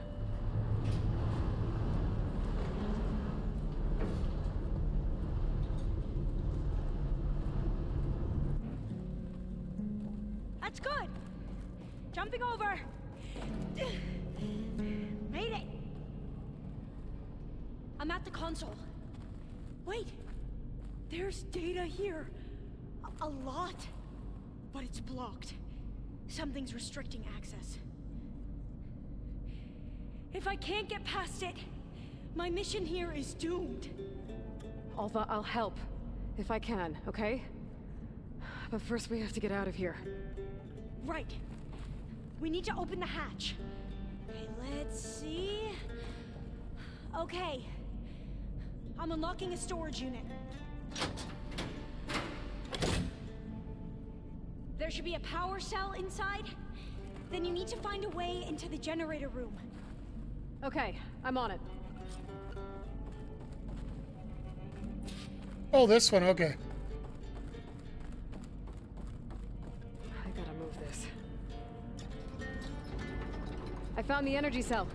That's good. Jumping over. Made it. I'm at the console. Wait. There's data here. A lot. But it's blocked. Something's restricting access. If I can't get past it, my mission here is doomed. Alva, I'll help. If I can, okay? But first we have to get out of here. Right. We need to open the hatch. Okay, let's see. Okay. I'm unlocking a storage unit. There should be a power cell inside. Then you need to find a way into the generator room. Okay, I'm on it. Oh, this one, okay. I gotta move this. I found the energy cell.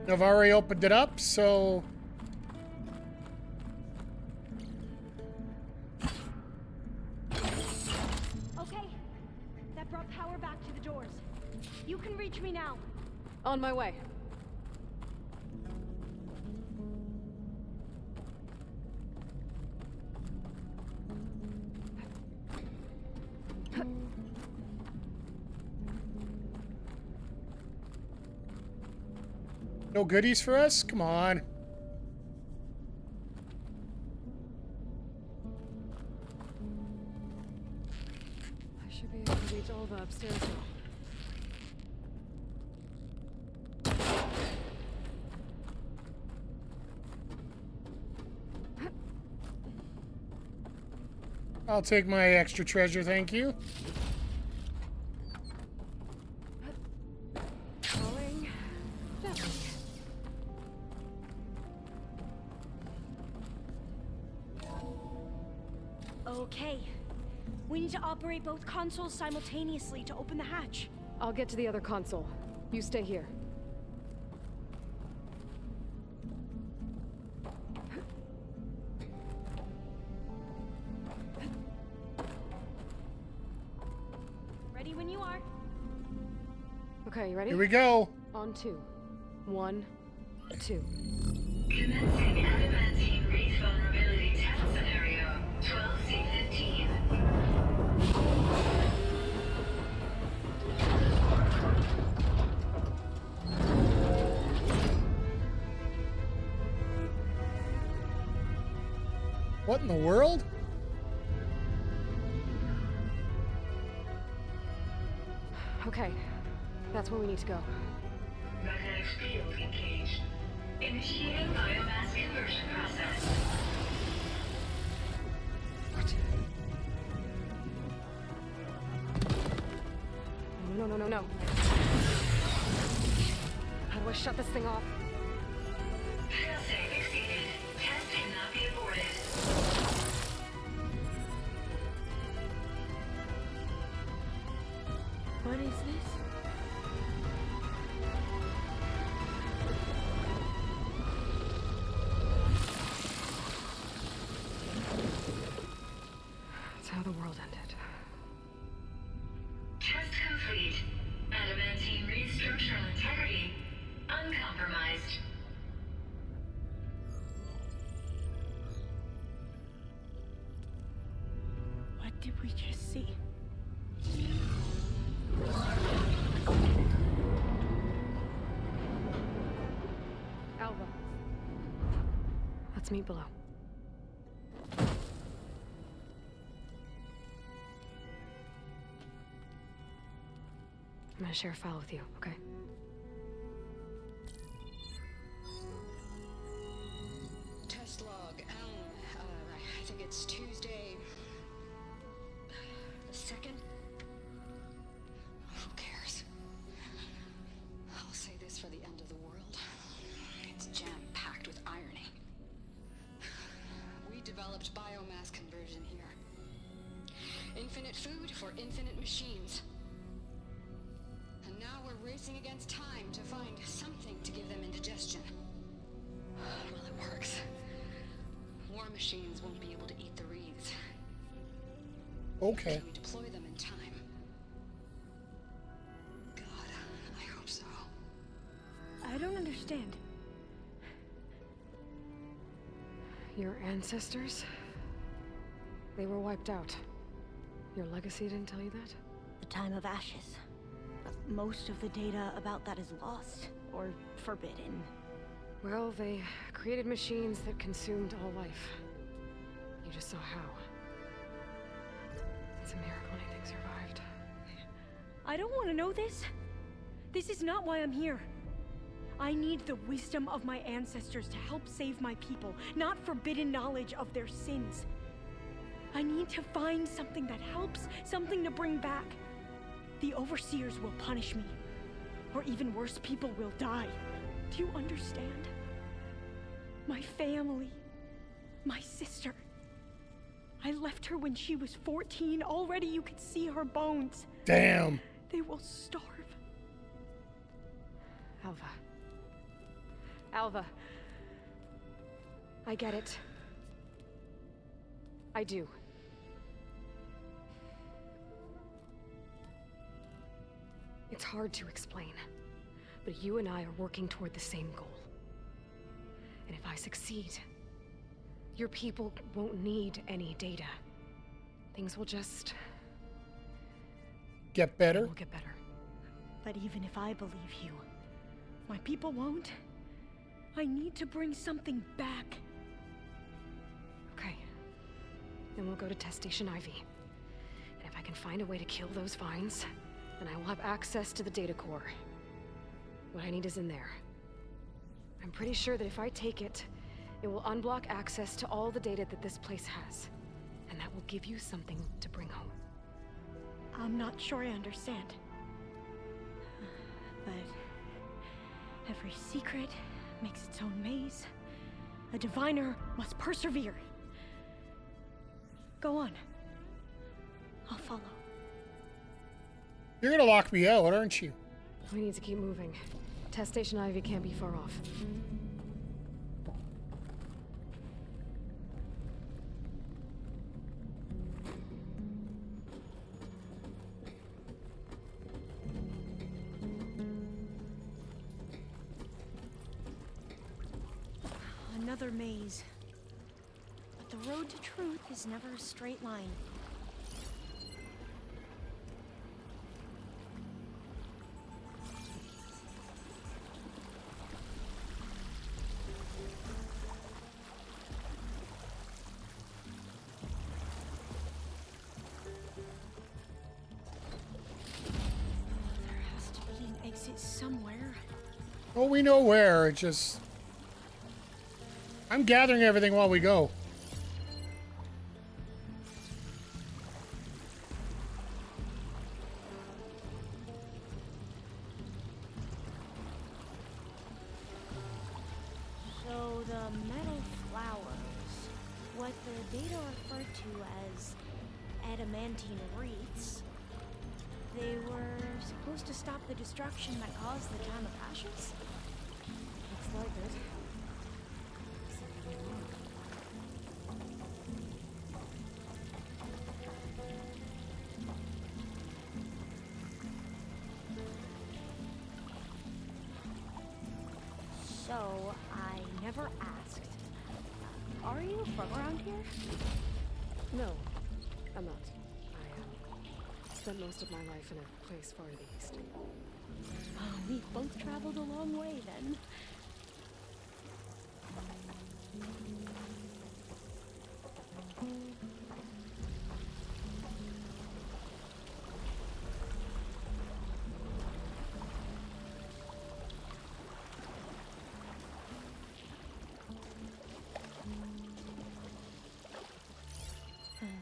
I've already opened it up, so... Okay. That brought power back to the doors. You can reach me now. On my way. No goodies for us? Come on. I should be able to reach Alva upstairs now. I'll take my extra treasure, thank you. Calling Jeffrey. Okay. We need to operate both consoles simultaneously to open the hatch. I'll get to the other console. You stay here. Ready when you are. Okay, you ready? Here we go. On 2. 1, 2. Commencing adamantine reach vulnerability test scenario 12C15. What in the world? Okay, that's where we need to go. Magnetic field engaged. Initiating biomass conversion process. What? No, no, no, no, no. How do I shut this thing off? Failsafe exceeded. Test cannot be aborted. What is this? That's how the world ended. Test complete. Adamantine reed structural integrity uncompromised. What did we just see? Alva. Let's meet below. I'm gonna share a file with you, okay? Test log. I think it's Tuesday. The 2nd? Who cares? I'll say this for the end of the world. It's jam-packed with irony. We developed biomass conversion here. Infinite food for infinite machines. And now we're racing against time to find something to give them indigestion. Well, it works. War machines won't be able to eat the reeds. Okay. Can we deploy them in time? God, I hope so. I don't understand. Your ancestors? They were wiped out. Your legacy didn't tell you that? The time of ashes. Most of the data about that is lost or forbidden. Well, they created machines that consumed all life. You just saw how. It's a miracle anything survived. I don't want to know this. This is not why I'm here. I need the wisdom of my ancestors to help save my people, not forbidden knowledge of their sins. I need to find something that helps, something to bring back. The overseers will punish me. Or even worse, people will die. Do you understand? My family. My sister. I left her when she was 14. Already you could see her bones. Damn. They will starve. Alva. Alva. I get it. I do. It's hard to explain, but you and I are working toward the same goal. And if I succeed, your people won't need any data. Things will just... Get better? will get better. But even if I believe you, my people won't. I need to bring something back. Okay. Then we'll go to Test Station Ivy. And if I can find a way to kill those vines, then I will have access to the data core. What I need is in there. I'm pretty sure that if I take it, it will unblock access to all the data that this place has. And that will give you something to bring home. I'm not sure I understand. But every secret makes its own maze. A diviner must persevere. Go on. I'll follow. You're gonna lock me out, aren't you? We need to keep moving. Test Station Ivy can't be far off. Another maze. But the road to truth is never a straight line. There has to be an exit somewhere. Well, we know where. It just... I'm gathering everything while we go. So the metal flowers, what the data referred to as adamantine wreaths, they were supposed to stop the destruction that caused the town of ashes? Looks like it. So, I never asked. Are you from around here? No, I'm not. I spent most of my life in a place far to the east. Oh, we've both traveled a long way then.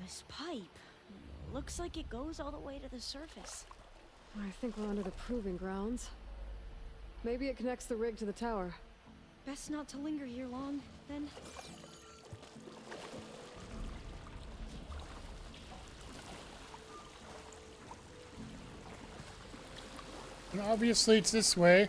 This pipe looks like it goes all the way to the surface. I think we're under the proving grounds. Maybe it connects the rig to the tower. Best not to linger here long, then. And obviously it's this way.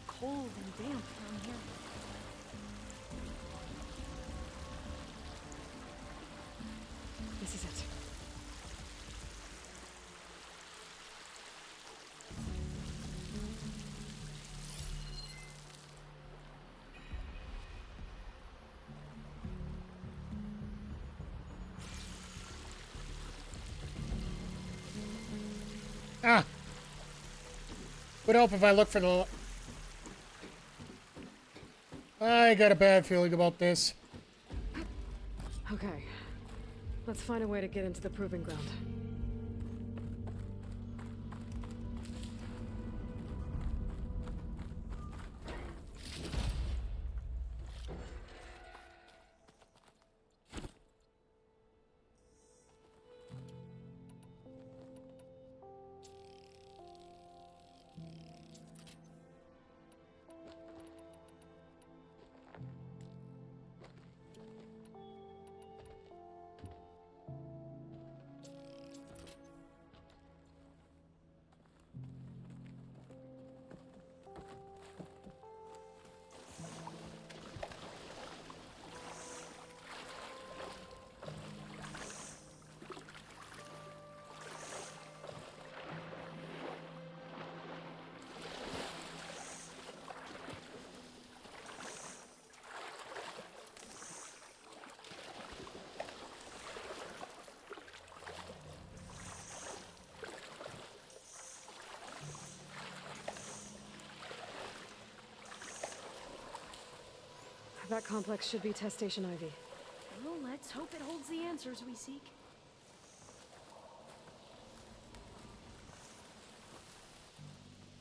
Cold and damp down here. This is it. Ah! Would help if I look for the... I got a bad feeling about this. Okay. Let's find a way to get into the proving ground. That complex should be test station Ivy. Well, let's hope it holds the answers we seek.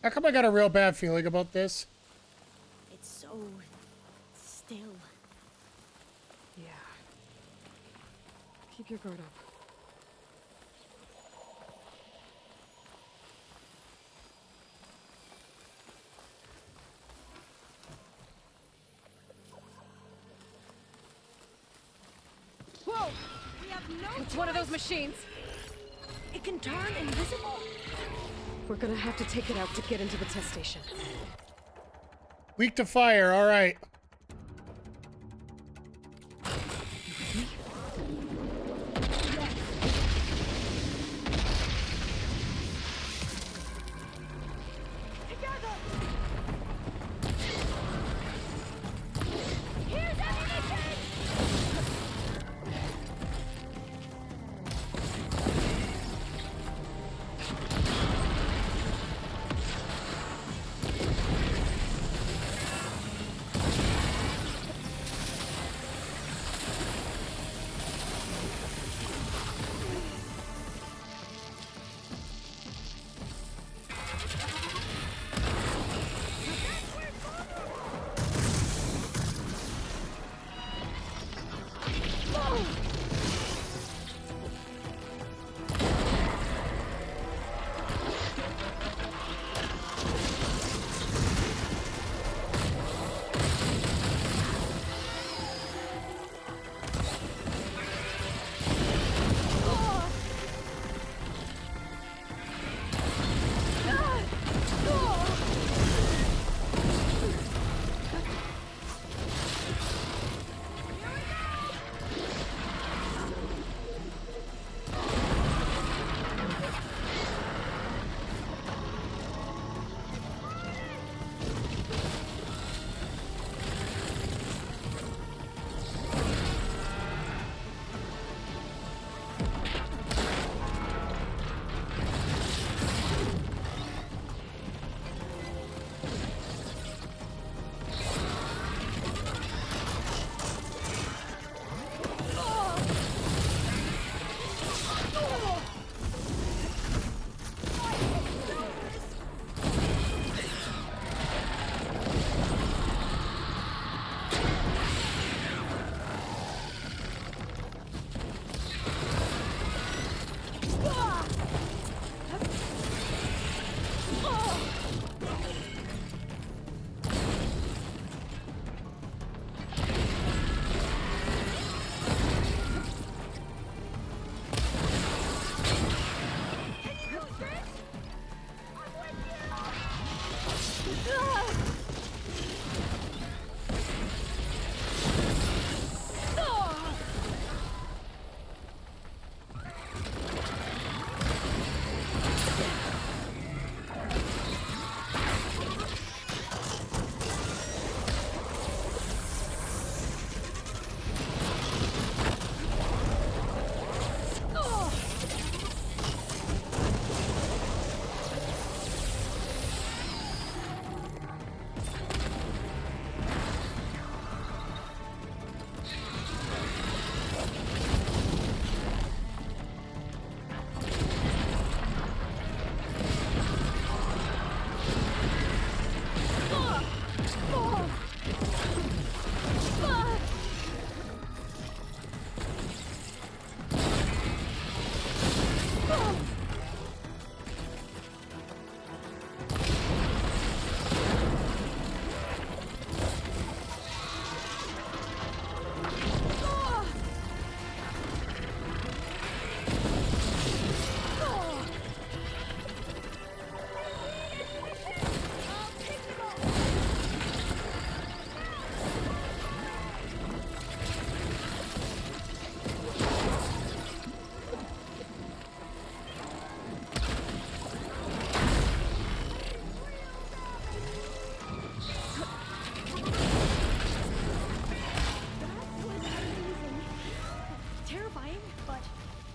How come I got a real bad feeling about this? It's so still. Yeah. Keep your guard up. Whoa! We have no It's one of those machines! It can turn invisible? We're gonna have to take it out to get into the test station. Weak to fire, alright. Together! Here's ammunition!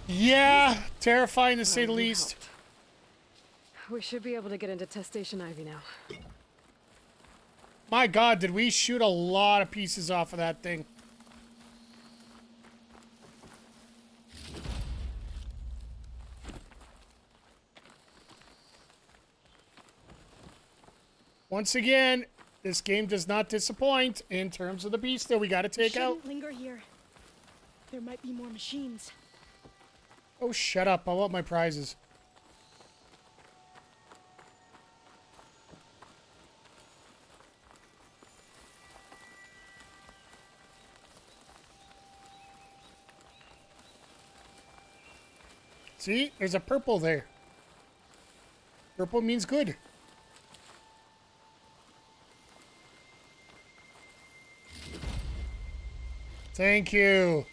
Yeah, terrifying to say the least. We should be able to get into test station Ivy now. My God, did we shoot a lot of pieces off of that thing? Once again, this game does not disappoint in terms of the beast that we got to take out. Shouldn't linger here. There might be more machines. Oh, shut up. I want my prizes. See? There's a purple there. Purple means good. Thank you.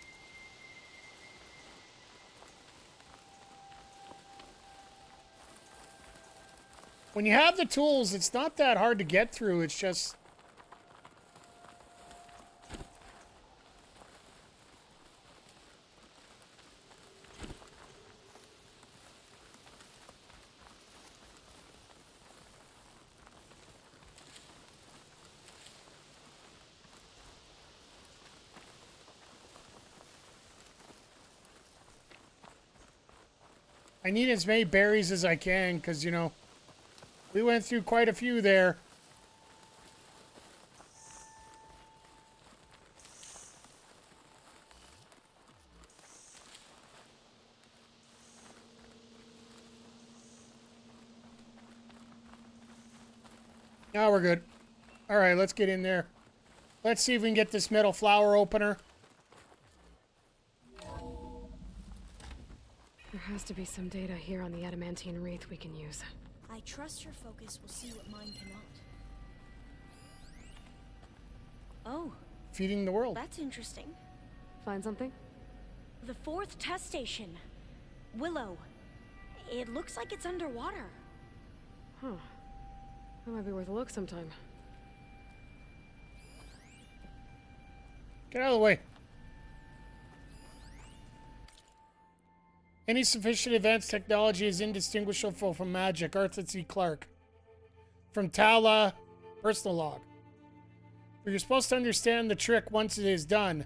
When you have the tools, it's not that hard to get through. It's just... I need as many berries as I can, because, you know, we went through quite a few there. Now we're good. All right, let's get in there. Let's see if we can get this metal flower opener. There has to be some data here on the adamantine wreath we can use. I trust your focus will see what mine cannot. Oh, Feeding the world. that's interesting. Find something? The 4th test station. Willow. It looks like it's underwater. Huh. That might be worth a look sometime. Get out of the way. Any sufficient advanced technology is indistinguishable from magic. Arthur C. Clarke. From Tala, personal log. But you're supposed to understand the trick once it is done,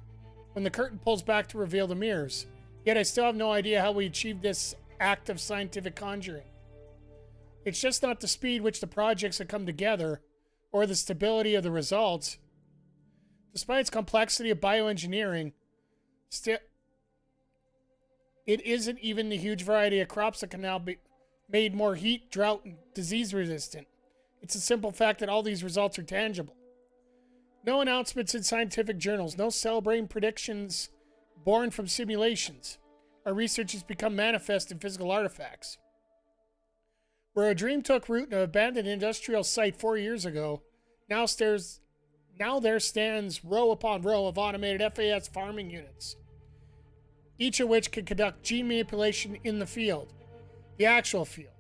when the curtain pulls back to reveal the mirrors. Yet I still have no idea how we achieved this act of scientific conjuring. It's just not the speed which the projects have come together, or the stability of the results. Despite its complexity of bioengineering, it isn't even the huge variety of crops that can now be made more heat, drought, and disease resistant. It's a simple fact that all these results are tangible. No announcements in scientific journals, no cell-brain predictions born from simulations. Our research has become manifest in physical artifacts. Where a dream took root in an abandoned industrial site 4 years ago, now there stands row upon row of automated FAS farming units, each of which can conduct gene manipulation in the field, the actual field.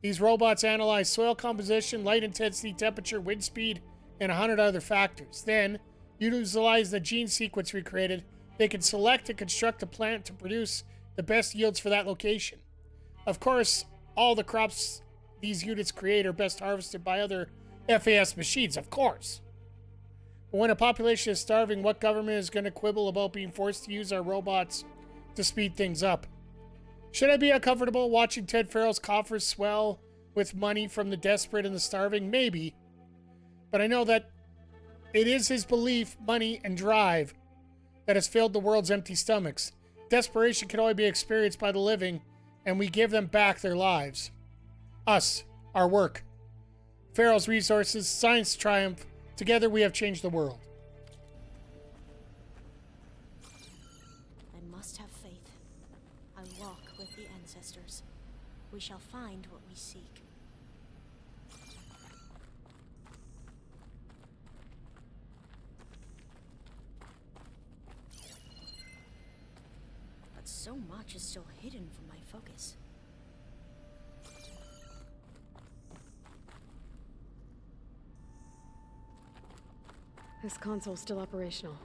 These robots analyze soil composition, light intensity, temperature, wind speed, and 100 other factors. Then, utilize the gene sequence we created, they can select and construct a plant to produce the best yields for that location. Of course, all the crops these units create are best harvested by other FAS machines, of course. But when a population is starving, what government is going to quibble about being forced to use our robots to speed things up? Should I be uncomfortable watching Ted Farrell's coffers swell with money from the desperate and the starving? Maybe. But I know that it is his belief, money, and drive that has filled the world's empty stomachs. Desperation can only be experienced by the living, and we give them back their lives. Us, our work. Farrell's resources, science triumph. Together we have changed the world. I must have faith. I walk with the ancestors. We shall find what we seek. But so much is still hidden from my focus. This console's still operational.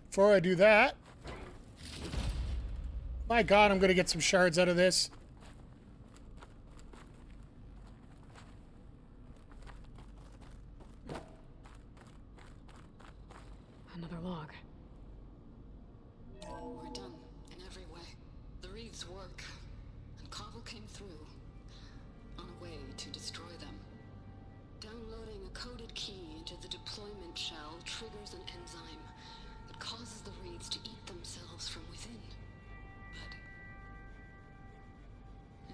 Before I do that, My God, I'm gonna get some shards out of this. Another log. We're done in every way. The wreaths work, and Cobble came through on a way to destroy them. Downloading a coded key into the deployment shell triggers an enzyme that causes the wreaths to eat themselves from within. But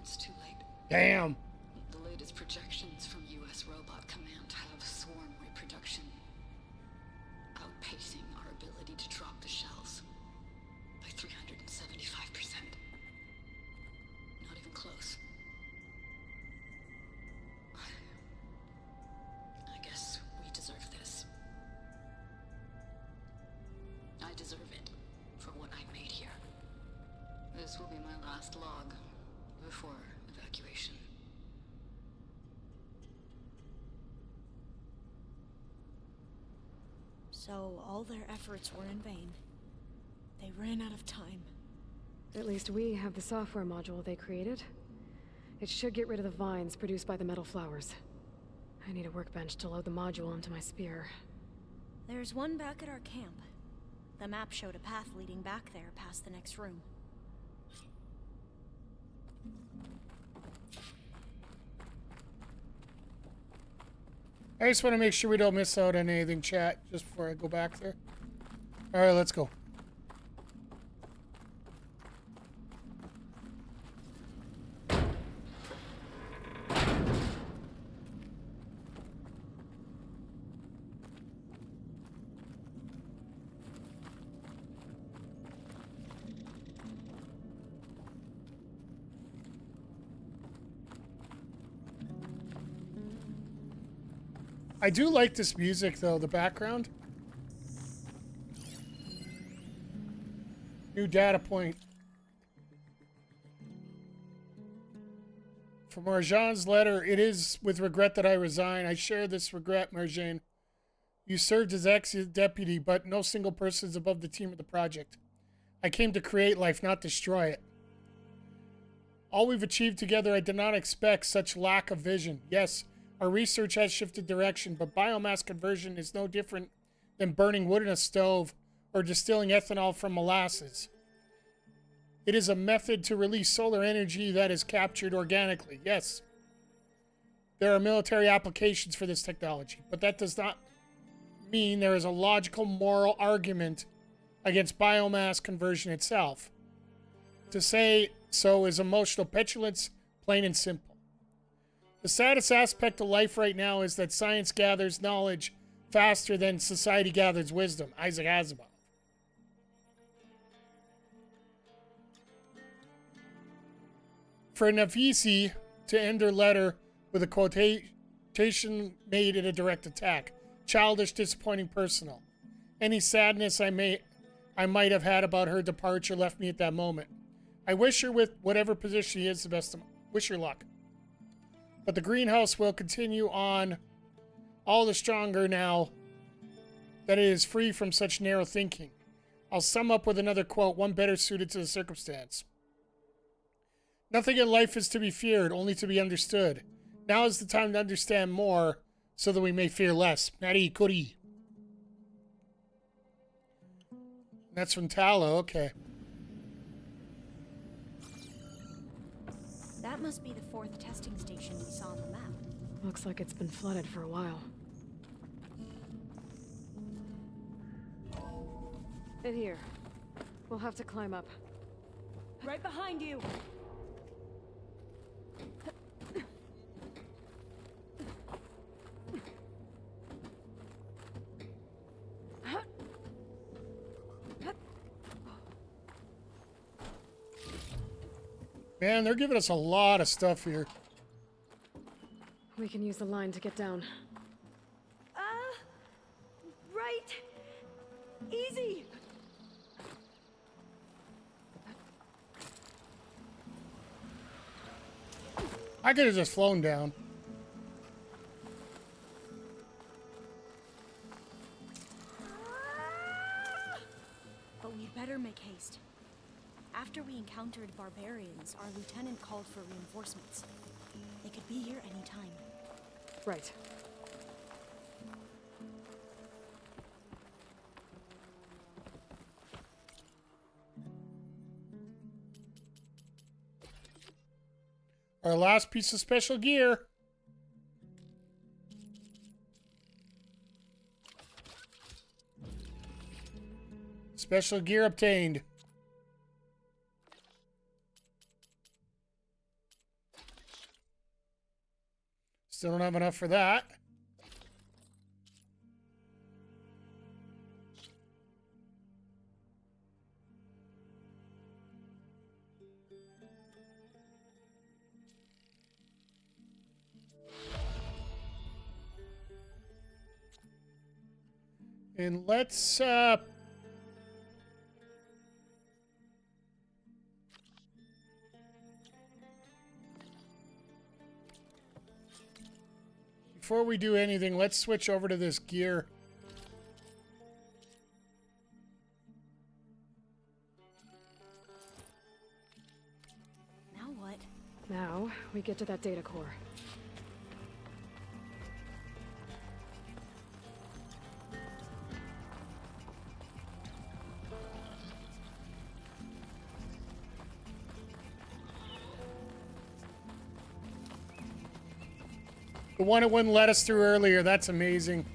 it's too late. Damn. The latest projections from U.S. Robot Command have swarm reproduction outpacing our ability to drop the shells by 375%. Not even close. I guess we deserve this. I deserve it for what I made here. This will be my last log before evacuation. So all their efforts were in vain. They ran out of time. At least we have the software module they created. It should get rid of the vines produced by the metal flowers. I need a workbench to load the module onto my spear. There's one back at our camp. The map showed a path leading back there past the next room. I just want to make sure we don't miss out on anything, chat, just before I go back there. All right, let's go. I do like this music, though, the background. New data point. From Marjan's letter, it is with regret that I resign. I share this regret, Marjan. You served as ex-deputy, but no single person is above the team of the project. I came to create life, not destroy it. All we've achieved together, I did not expect such lack of vision. Yes, our research has shifted direction, but biomass conversion is no different than burning wood in a stove or distilling ethanol from molasses. It is a method to release solar energy that is captured organically. Yes, there are military applications for this technology, but that does not mean there is a logical moral argument against biomass conversion itself. To say so is emotional petulance, plain and simple. The saddest aspect of life right now is that science gathers knowledge faster than society gathers wisdom. Isaac Asimov. For Nafisi to end her letter with a quotation made in a direct attack. Childish, disappointing, personal. Any sadness I might have had about her departure left me at that moment. I wish her, with whatever position she is, the best of wish her luck. But the greenhouse will continue on all the stronger now that it is free from such narrow thinking. I'll sum up with another quote, one better suited to the circumstance. Nothing in life is to be feared, only to be understood. Now is the time to understand more, so that we may fear less. Marie Curie. That's from Talo, okay. That must be the 4th testing station we saw on the map. Looks like it's been flooded for a while. In here. We'll have to climb up. Right behind you! Man, they're giving us a lot of stuff here. We can use the line to get down. Right. Easy. I could have just flown down. But we'd better make haste. After we encounter barbarians, our lieutenant called for reinforcements. They could be here any time. Right. Our last piece of special gear. Special gear obtained. Still don't have enough for that. And let's before we do anything, let's switch over to this gear. Now what? Now, we get to that data core. The one it wouldn't let us through earlier, that's amazing.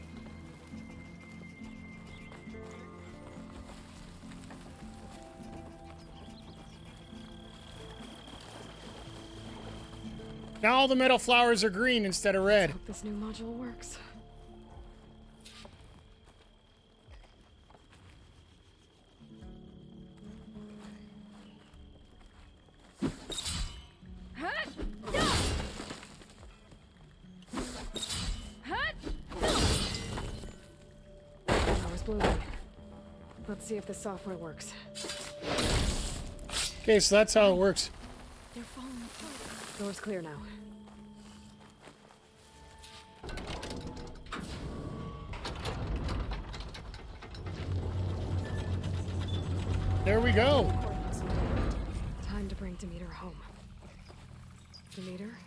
Now all the metal flowers are green instead of red. Hope this new module works. Power's blooming. Let's see if the software works. Okay, so that's how it works. They're falling apart. Door's clear now. There we go. Time to bring Demeter home. Demeter,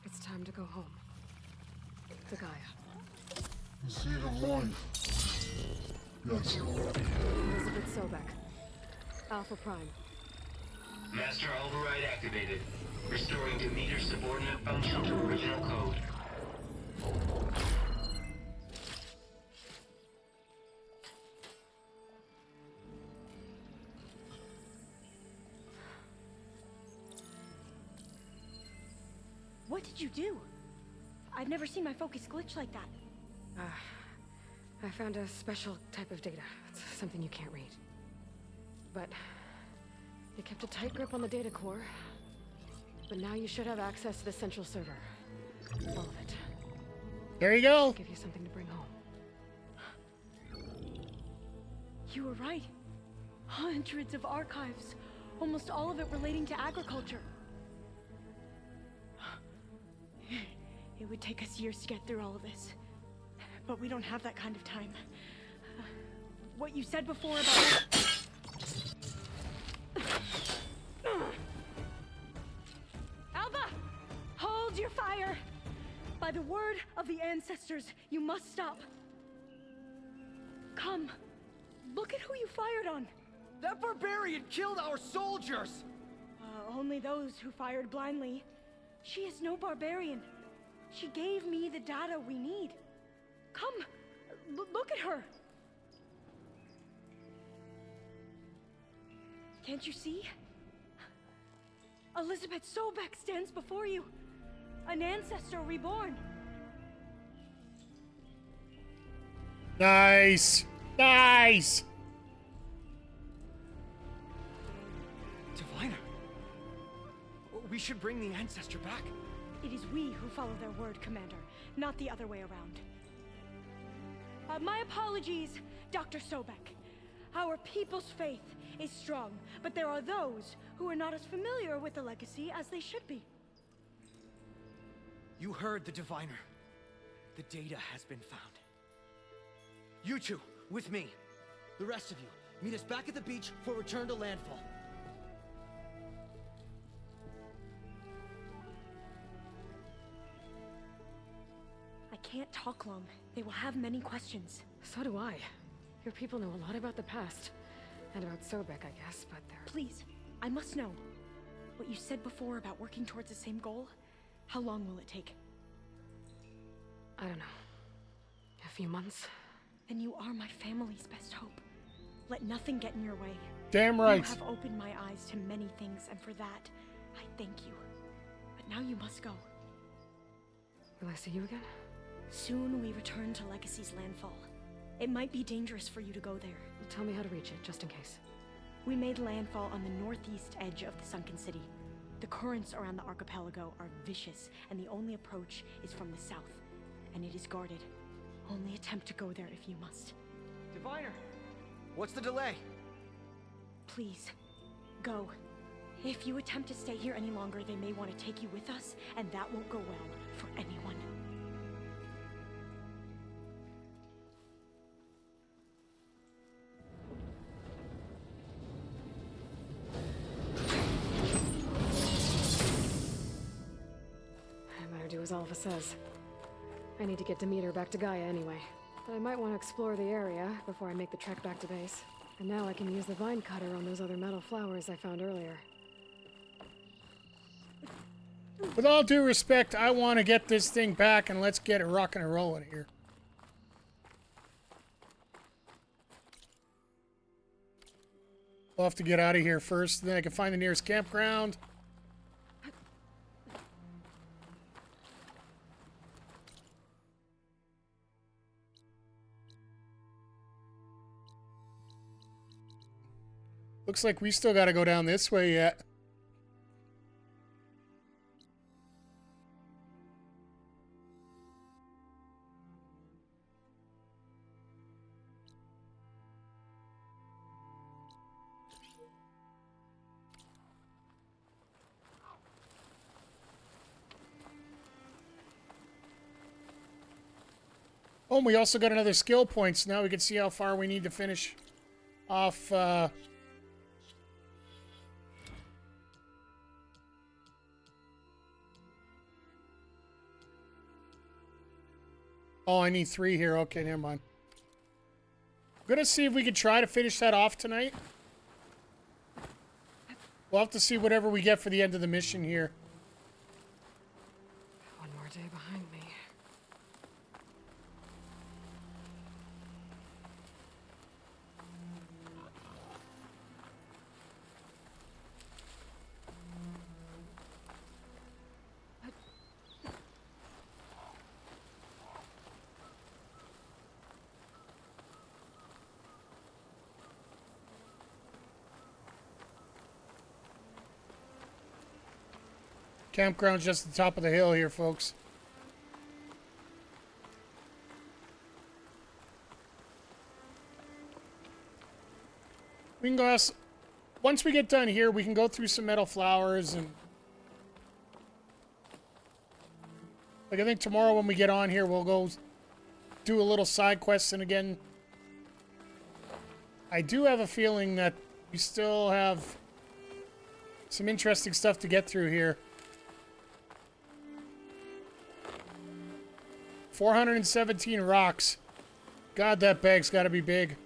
it's time to go home. To Gaia. Yes. Elizabeth Sobek. Alpha Prime. Master override activated. Restoring Demeter's subordinate function to original code. What did you do? I've never seen my focus glitch like that. I found a special type of data. It's something you can't read. But it kept a tight grip on the data core. But now you should have access to the central server. All of it. There you go. Give you something to bring home. You were right. Hundreds of archives. Almost all of it relating to agriculture. It would take us years to get through all of this. But we don't have that kind of time. What you said before about... Alba! Hold your fire! By the word of the ancestors, you must stop. Come. Look at who you fired on. That barbarian killed our soldiers! Only those who fired blindly. She is no barbarian. She gave me the data we need. Come, look at her. Can't you see? Elizabeth Sobek stands before you. An ancestor reborn. Nice. Nice. Diviner. We should bring the ancestor back. It is we who follow their word, Commander, not the other way around. My apologies, Dr. Sobek. Our people's faith is strong, but there are those who are not as familiar with the legacy as they should be. You heard the Diviner. The data has been found. You two, with me. The rest of you, meet us back at the beach for return to landfall. can't talk long. They will have many questions. So do I. Your people know a lot about the past. And about Sobek, I guess, but they're... Please, I must know. What you said before about working towards the same goal? How long will it take? I don't know. A few months? Then you are my family's best hope. Let nothing get in your way. Damn right. You have opened my eyes to many things, and for that, I thank you. But now you must go. Will I see you again? Soon we return to Legacy's landfall. It might be dangerous for you to go there. Tell me how to reach it, just in case. We made landfall on the northeast edge of the sunken city. The currents around the archipelago are vicious, and the only approach is from the south. And it is guarded. Only attempt to go there if you must. Diviner, what's the delay? Please, go. If you attempt to stay here any longer, they may want to take you with us, and that won't go well for anyone. I better do as Alpha says. I need to get Demeter back to Gaia anyway. But I might want to explore the area before I make the trek back to base. And now I can use the vine cutter on those other metal flowers I found earlier. With all due respect, I want to get this thing back and let's get it rocking and rolling here. I'll have to get out of here first, then I can find the nearest campground. Looks like we still got to go down this way yet. Oh, and we also got another skill point, so now we can see how far we need to finish off, Oh, I need 3 here. Okay, never mind. I'm gonna see if we can try to finish that off tonight. We'll have to see whatever we get for the end of the mission here. One more day behind me. Campground's just at the top of the hill here, folks. We can go once we get done here, we can go through some metal flowers and like I think tomorrow when we get on here, we'll go do a little side quest, and again, I do have a feeling that we still have some interesting stuff to get through here. 417 rocks. God, that bag's got to be big.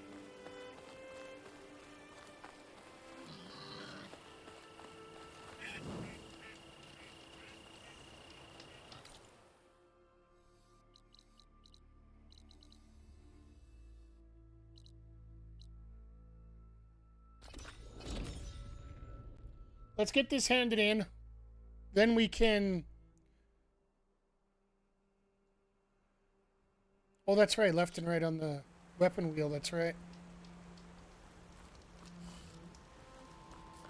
Let's get this handed in. Then we can... Oh, that's right. Left and right on the weapon wheel. That's right.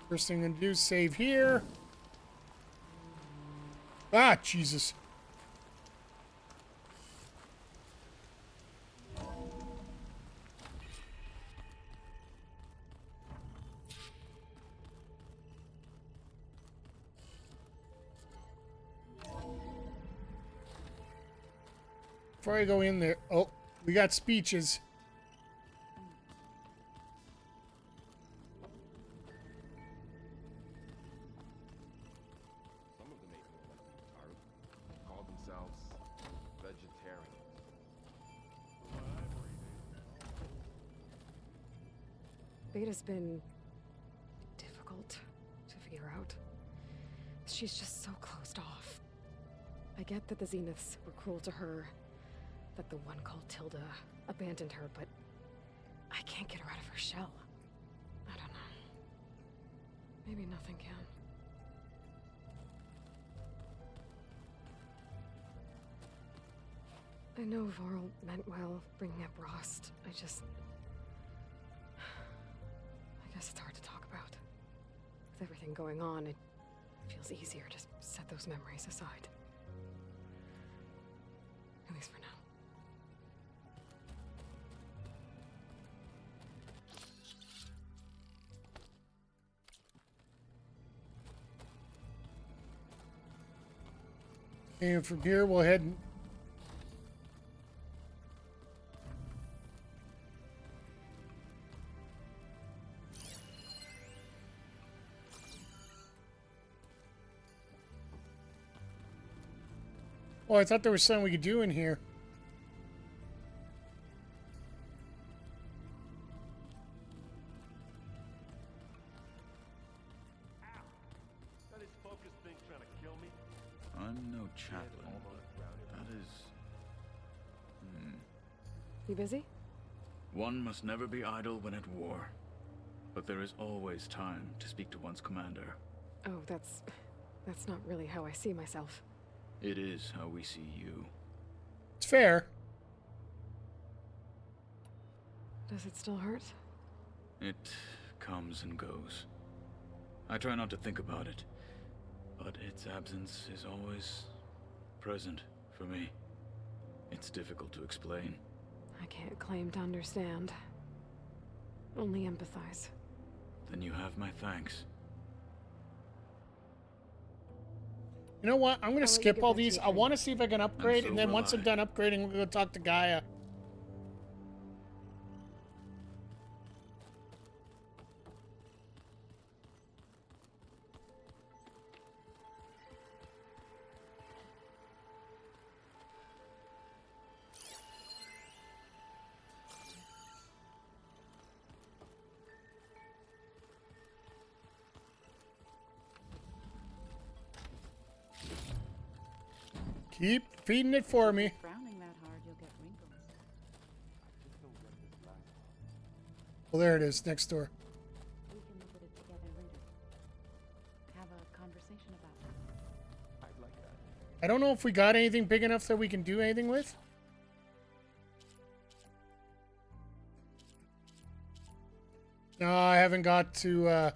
First thing I'm going to do is save here. Ah, Jesus. Before I go in there, oh, we got speeches. Some of the natives call themselves vegetarians. Beta's been difficult to figure out. She's just so closed off. I get that the Zeniths were cruel to her, that the one called Tilda abandoned her, but I can't get her out of her shell. I don't know. Maybe nothing can. I know Varl meant well, bringing up Rost. I guess it's hard to talk about. With everything going on, it feels easier to set those memories aside. At least for now. And from here, we'll head. Oh, I thought there was something we could do in here. That is focus thing trying to kill me. I'm no chaplain, but that is... You busy? One must never be idle when at war. But there is always time to speak to one's commander. Oh, that's not really how I see myself. It is how we see you. It's fair. Does it still hurt? It comes and goes. I try not to think about it, but its absence is always present for me. It's difficult to explain. I can't claim to understand. Only empathize. Then you have my thanks. You know what? I'm going to skip all these. I want to see if I can upgrade, so and then will once I'm I. done upgrading, we'll go talk to Gaia. Keep feeding it for me. Frowning that hard, you'll get wrinkles. Well, there it is, next door. We can look at it together later. Have a conversation about it. I'd like that. I don't know if we got anything big enough that we can do anything with. No, I haven't got to,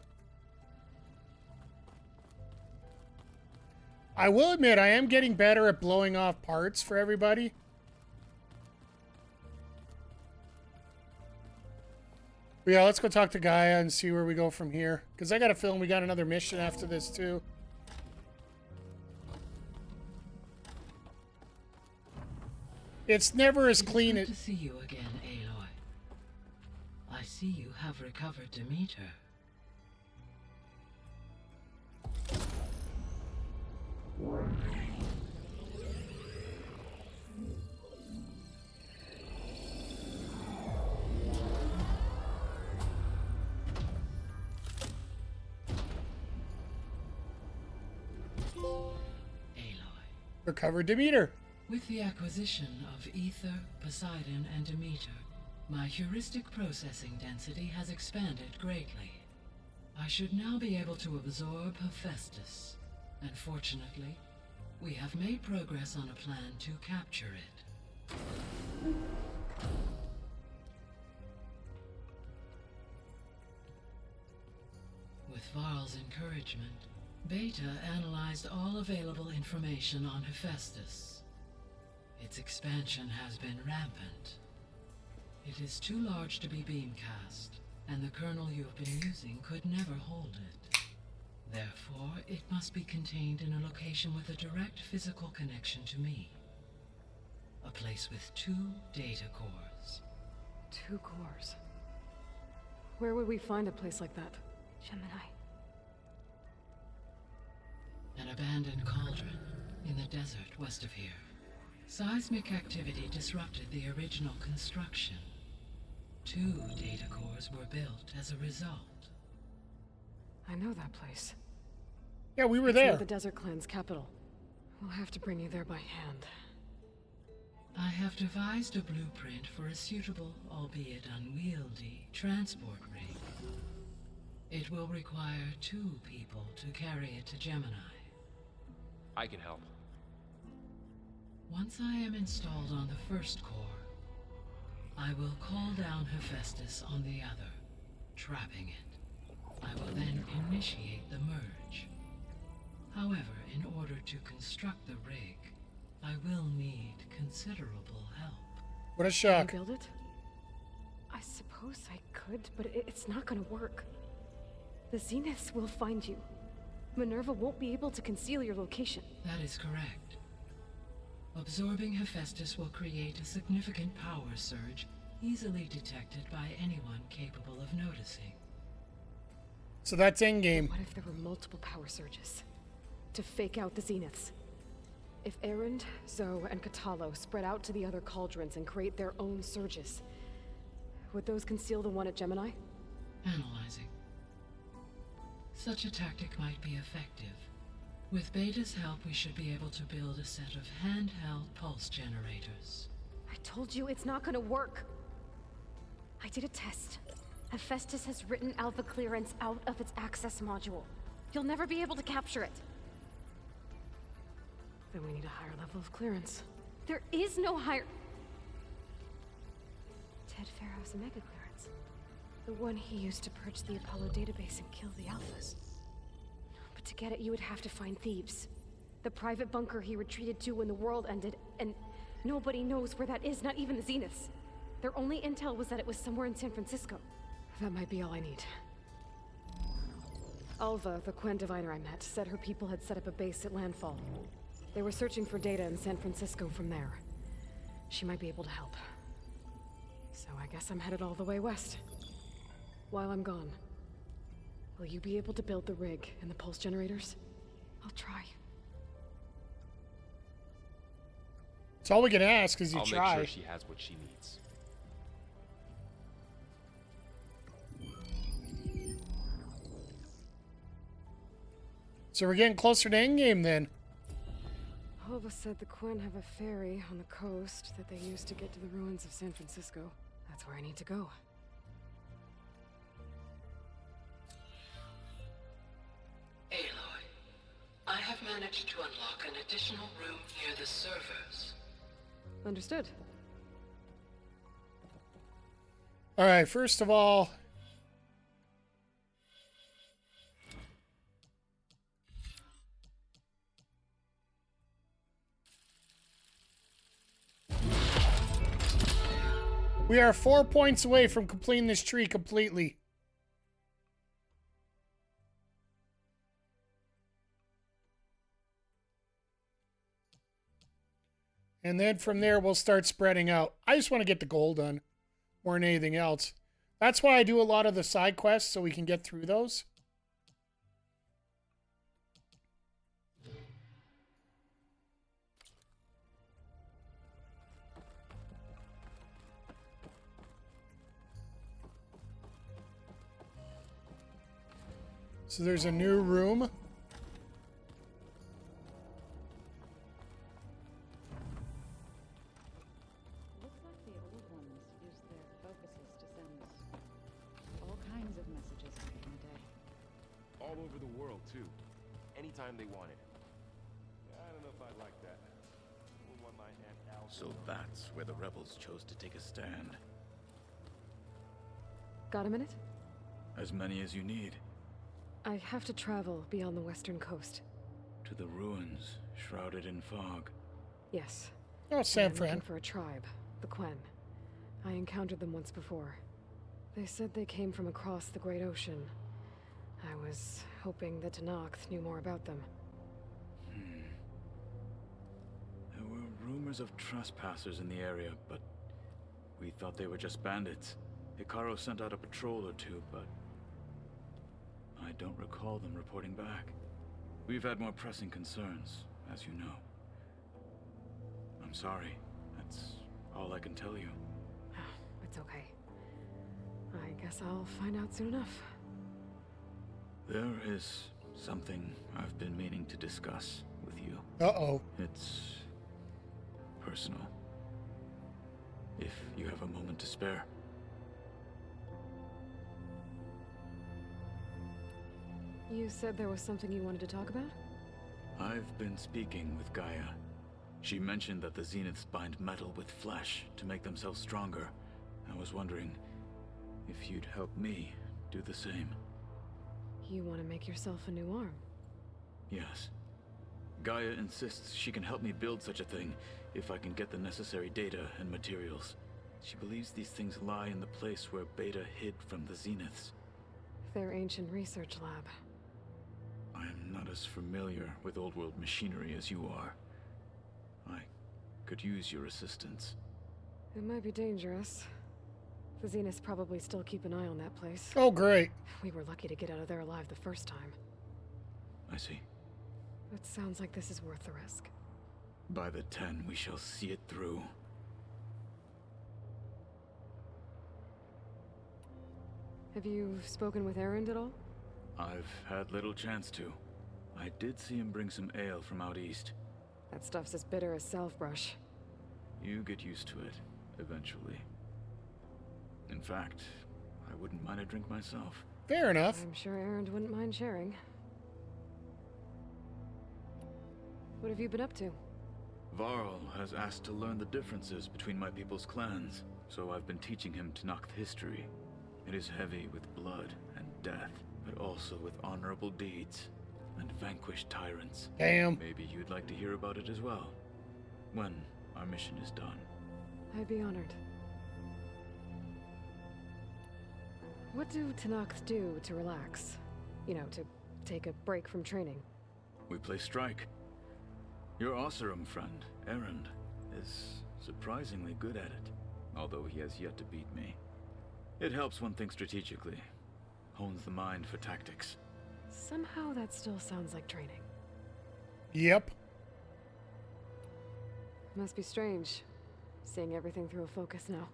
I will admit, I am getting better at blowing off parts for everybody. But yeah, let's go talk to Gaia and see where we go from here. Because I got a feeling we got another mission after this, too. It's never as clean as... Good to see you again, Aloy. I see you have recovered Demeter. Recovered Demeter. With the acquisition of Ether, Poseidon, and Demeter, my heuristic processing density has expanded greatly. I should now be able to absorb Hephaestus, and fortunately, we have made progress on a plan to capture it. With Varl's encouragement, Beta analyzed all available information on Hephaestus. Its expansion has been rampant. It is too large to be beamcast, and the kernel you've been using could never hold it. Therefore, it must be contained in a location with a direct physical connection to me. A place with 2 data cores. 2 cores. Where would we find a place like that? Gemini. An abandoned cauldron in the desert west of here. Seismic activity disrupted the original construction. 2 data cores were built as a result. I know that place. Yeah, we were It's near there. the Desert Clan's capital. We'll have to bring you there by hand. I have devised a blueprint for a suitable, albeit unwieldy, transport rig. It will require 2 people to carry it to Gemini. I can help. Once I am installed on the first core, I will call down Hephaestus on the other, trapping it. I will then initiate the merge. However, in order to construct the rig, I will need considerable help. What a Can shock. you build it? I suppose I could, but it's not gonna work. The Zeniths will find you. Minerva won't be able to conceal your location. That is correct. Absorbing Hephaestus will create a significant power surge, easily detected by anyone capable of noticing. So that's endgame. What if there were multiple power surges? To fake out the Zeniths? If Erend, Zoe, and Katalo spread out to the other cauldrons and create their own surges, would those conceal the one at Gemini? Analyzing. Such a tactic might be effective. With Beta's help, we should be able to build a set of handheld pulse generators. I told you it's not gonna work. I did a test. Hephaestus has written Alpha clearance out of its access module. You'll never be able to capture it. Then we need a higher level of clearance. There is no higher... Ted Pharaoh's mega clearance. The one he used to purge the Apollo database and kill the Alphas. But to get it, you would have to find Thebes. The private bunker he retreated to when the world ended, and nobody knows where that is, not even the Zeniths. Their only intel was that it was somewhere in San Francisco. That might be all I need. Alva, the Quen diviner I met, said her people had set up a base at landfall. They were searching for data in San Francisco from there. She might be able to help. So I guess I'm headed all the way west. While I'm gone, will you be able to build the rig and the pulse generators? I'll try. It's all we can ask is you I'll try. make sure she has what she needs. So we're getting closer to endgame then. Alva said the Quen have a ferry on the coast that they use to get to the ruins of San Francisco. That's where I need to go. Aloy, I have managed to unlock an additional room near the servers. Understood. All right, first of all, we are 4 points away from completing this tree completely. And then from there, we'll start spreading out. I just want to get the goal done more than anything else. That's why I do a lot of the side quests, so we can get through those. So there's a new room. Looks like the old ones used their focuses to send all kinds of messages back in the day. All over the world, too. Anytime they wanted. I don't know if I'd like that. Wouldn't want my Aunt Al... So that's where the rebels chose to take a stand. Got a minute? As many as you need. I have to travel beyond the western coast. To the ruins, shrouded in fog. Yes. Oh, San I'm looking Fran. for a tribe, the Quen. I encountered them once before. They said they came from across the Great Ocean. I was hoping that Tenakth knew more about them. There were rumors of trespassers in the area, but we thought they were just bandits. Hikaru sent out a patrol or two, but I don't recall them reporting back. We've had more pressing concerns, as you know. I'm sorry. That's all I can tell you. It's okay. I guess I'll find out soon enough. There is something I've been meaning to discuss with you. Uh-oh. It's personal. If you have a moment to spare. You said there was something you wanted to talk about? I've been speaking with Gaia. She mentioned that the Zeniths bind metal with flesh to make themselves stronger. I was wondering if you'd help me do the same. You want to make yourself a new arm? Yes. Gaia insists she can help me build such a thing if I can get the necessary data and materials. She believes these things lie in the place where Beta hid from the Zeniths. Their ancient research lab. I am not as familiar with old-world machinery as you are. I could use your assistance. It might be dangerous. The Zeniths probably still keep an eye on that place. Oh, great. We were lucky to get out of there alive the first time. I see. It sounds like this is worth the risk. By the 10, we shall see it through. Have you spoken with Erend at all? I've had little chance to. I did see him bring some ale from out east. That stuff's as bitter as salve-brush. You get used to it, eventually. In fact, I wouldn't mind a drink myself. Fair enough. I'm sure Erend wouldn't mind sharing. What have you been up to? Varl has asked to learn the differences between my people's clans, so I've been teaching him Tenakth history. It is heavy with blood and death, but also with honorable deeds and vanquished tyrants. Damn. Maybe you'd like to hear about it as well, when our mission is done. I'd be honored. What do Tenakth do to relax? You know, to take a break from training? We play strike. Your Oseram friend, Erend, is surprisingly good at it, although he has yet to beat me. It helps one think strategically, hones the mind for tactics. Somehow that still sounds like training. Yep. Must be strange, seeing everything through a focus now.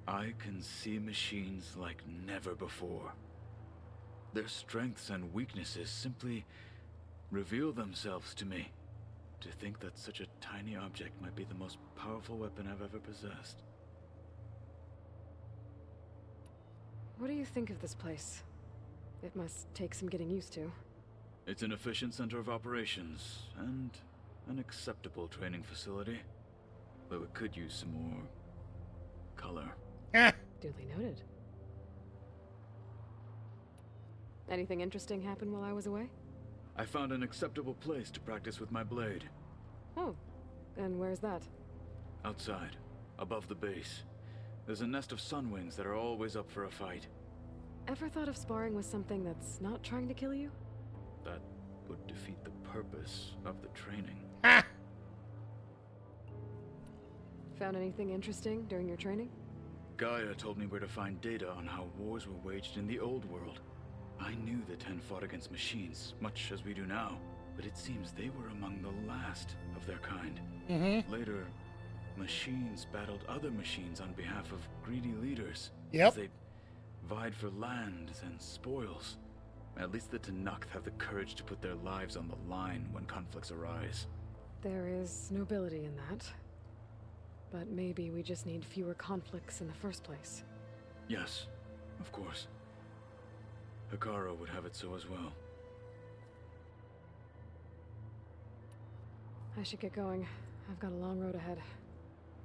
I can see machines like never before. Their strengths and weaknesses simply reveal themselves to me. To think that such a tiny object might be the most powerful weapon I've ever possessed. What do you think of this place? It must take some getting used to. It's an efficient center of operations, and an acceptable training facility. Though it could use some more color. Duly noted. Anything interesting happen while I was away? I found an acceptable place to practice with my blade. Oh, and where's that? Outside, above the base. There's a nest of sunwings that are always up for a fight. Ever thought of sparring with something that's not trying to kill you? That would defeat the purpose of the training. Found anything interesting during your training? Gaia told me where to find data on how wars were waged in the old world. I knew the 10 fought against machines, much as we do now, but it seems they were among the last of their kind. Later, machines battled other machines on behalf of greedy leaders. As they vied for lands and spoils. At least the Tenakth have the courage to put their lives on the line when conflicts arise. There is nobility in that. But maybe we just need fewer conflicts in the first place. Yes, of course. Hikaru would have it so as well. I should get going. I've got a long road ahead.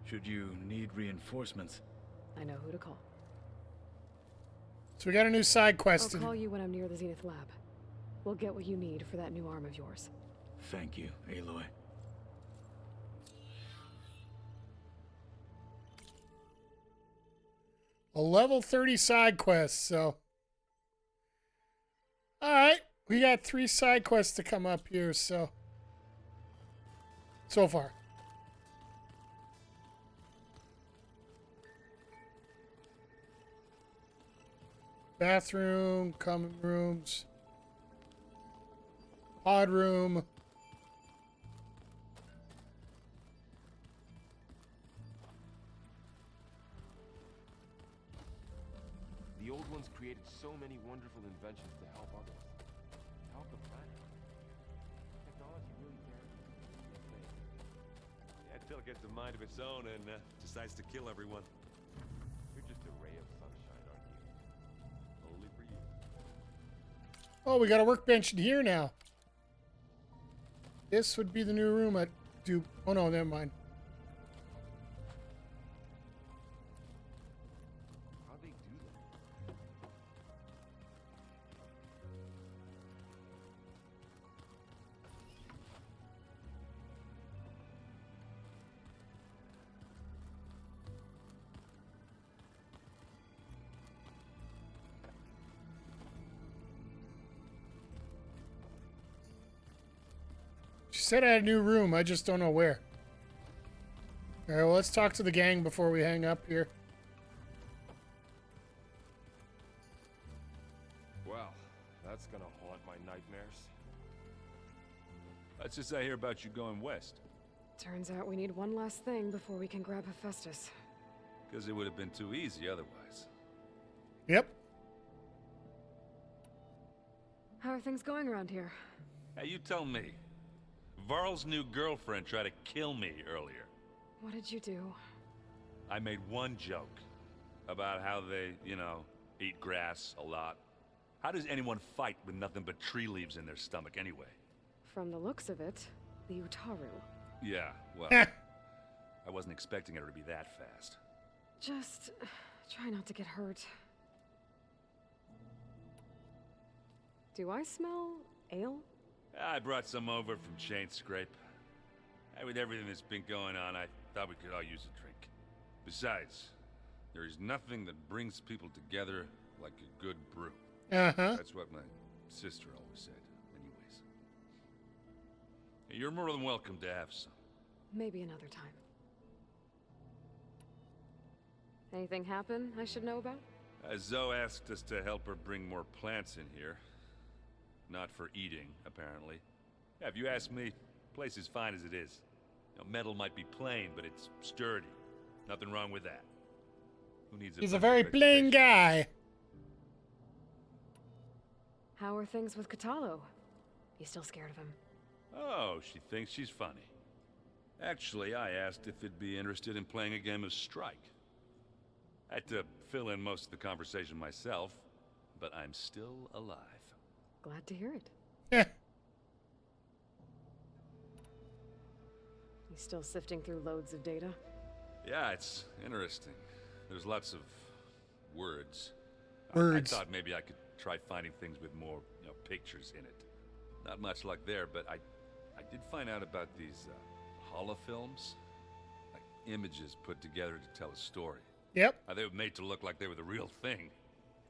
Should you need reinforcements, I know who to call. So we got a new side quest. I'll call you when I'm near the Zenith lab. We'll get what you need for that new arm of yours. Thank you, Aloy. A level 30 side quest, so. Alright, we got 3 side quests to come up here, so. So far. Bathroom, common rooms. Pod room. The ones created so many wonderful inventions to help others. To help the planet. Technology really can be a thing. Yeah, until it gets a mind of its own and decides to kill everyone. You're just a ray of sunshine, aren't you? Only for you. Oh, we got a workbench in here now. This would be the new room at Dupe. Oh no, never mind. How'd they do that? She said I had a new room. I just don't know where. All right, well, let's talk to the gang before we hang up here. Well, that's gonna haunt my nightmares. Let's just hear about you going west. Turns out we need one last thing before we can grab Hephaestus. Because it would have been too easy otherwise. Yep. How are things going around here? Hey, you tell me. Varl's new girlfriend tried to kill me earlier. What did you do? I made one joke about how they, eat grass a lot. How does anyone fight with nothing but tree leaves in their stomach anyway? From the looks of it, the Utaru. Yeah, well, I wasn't expecting her to be that fast. Just try not to get hurt. Do I smell ale? I brought some over from Chain Scrape. With everything that's been going on, I thought we could all use a drink. Besides, there is nothing that brings people together like a good brew. Uh-huh. That's what my sister always said, anyways. You're more than welcome to have some. Maybe another time. Anything happen I should know about? Zoe asked us to help her bring more plants in here. Not for eating, apparently. Yeah, if you ask me, the place is fine as it is. Metal might be plain, but it's sturdy. Nothing wrong with that. Who needs He's a very plain guy. How are things with Katalo? You still scared of him? Oh, she thinks she's funny. Actually, I asked if it'd be interested in playing a game of Strike. I had to fill in most of the conversation myself, but I'm still alive. Glad to hear it. Yeah. You still sifting through loads of data? Yeah, it's interesting. There's lots of words. Words. I thought maybe I could try finding things with more, pictures in it. Not much like there, but I did find out about these holofilms, like images put together to tell a story. Yep. They were made to look like they were the real thing.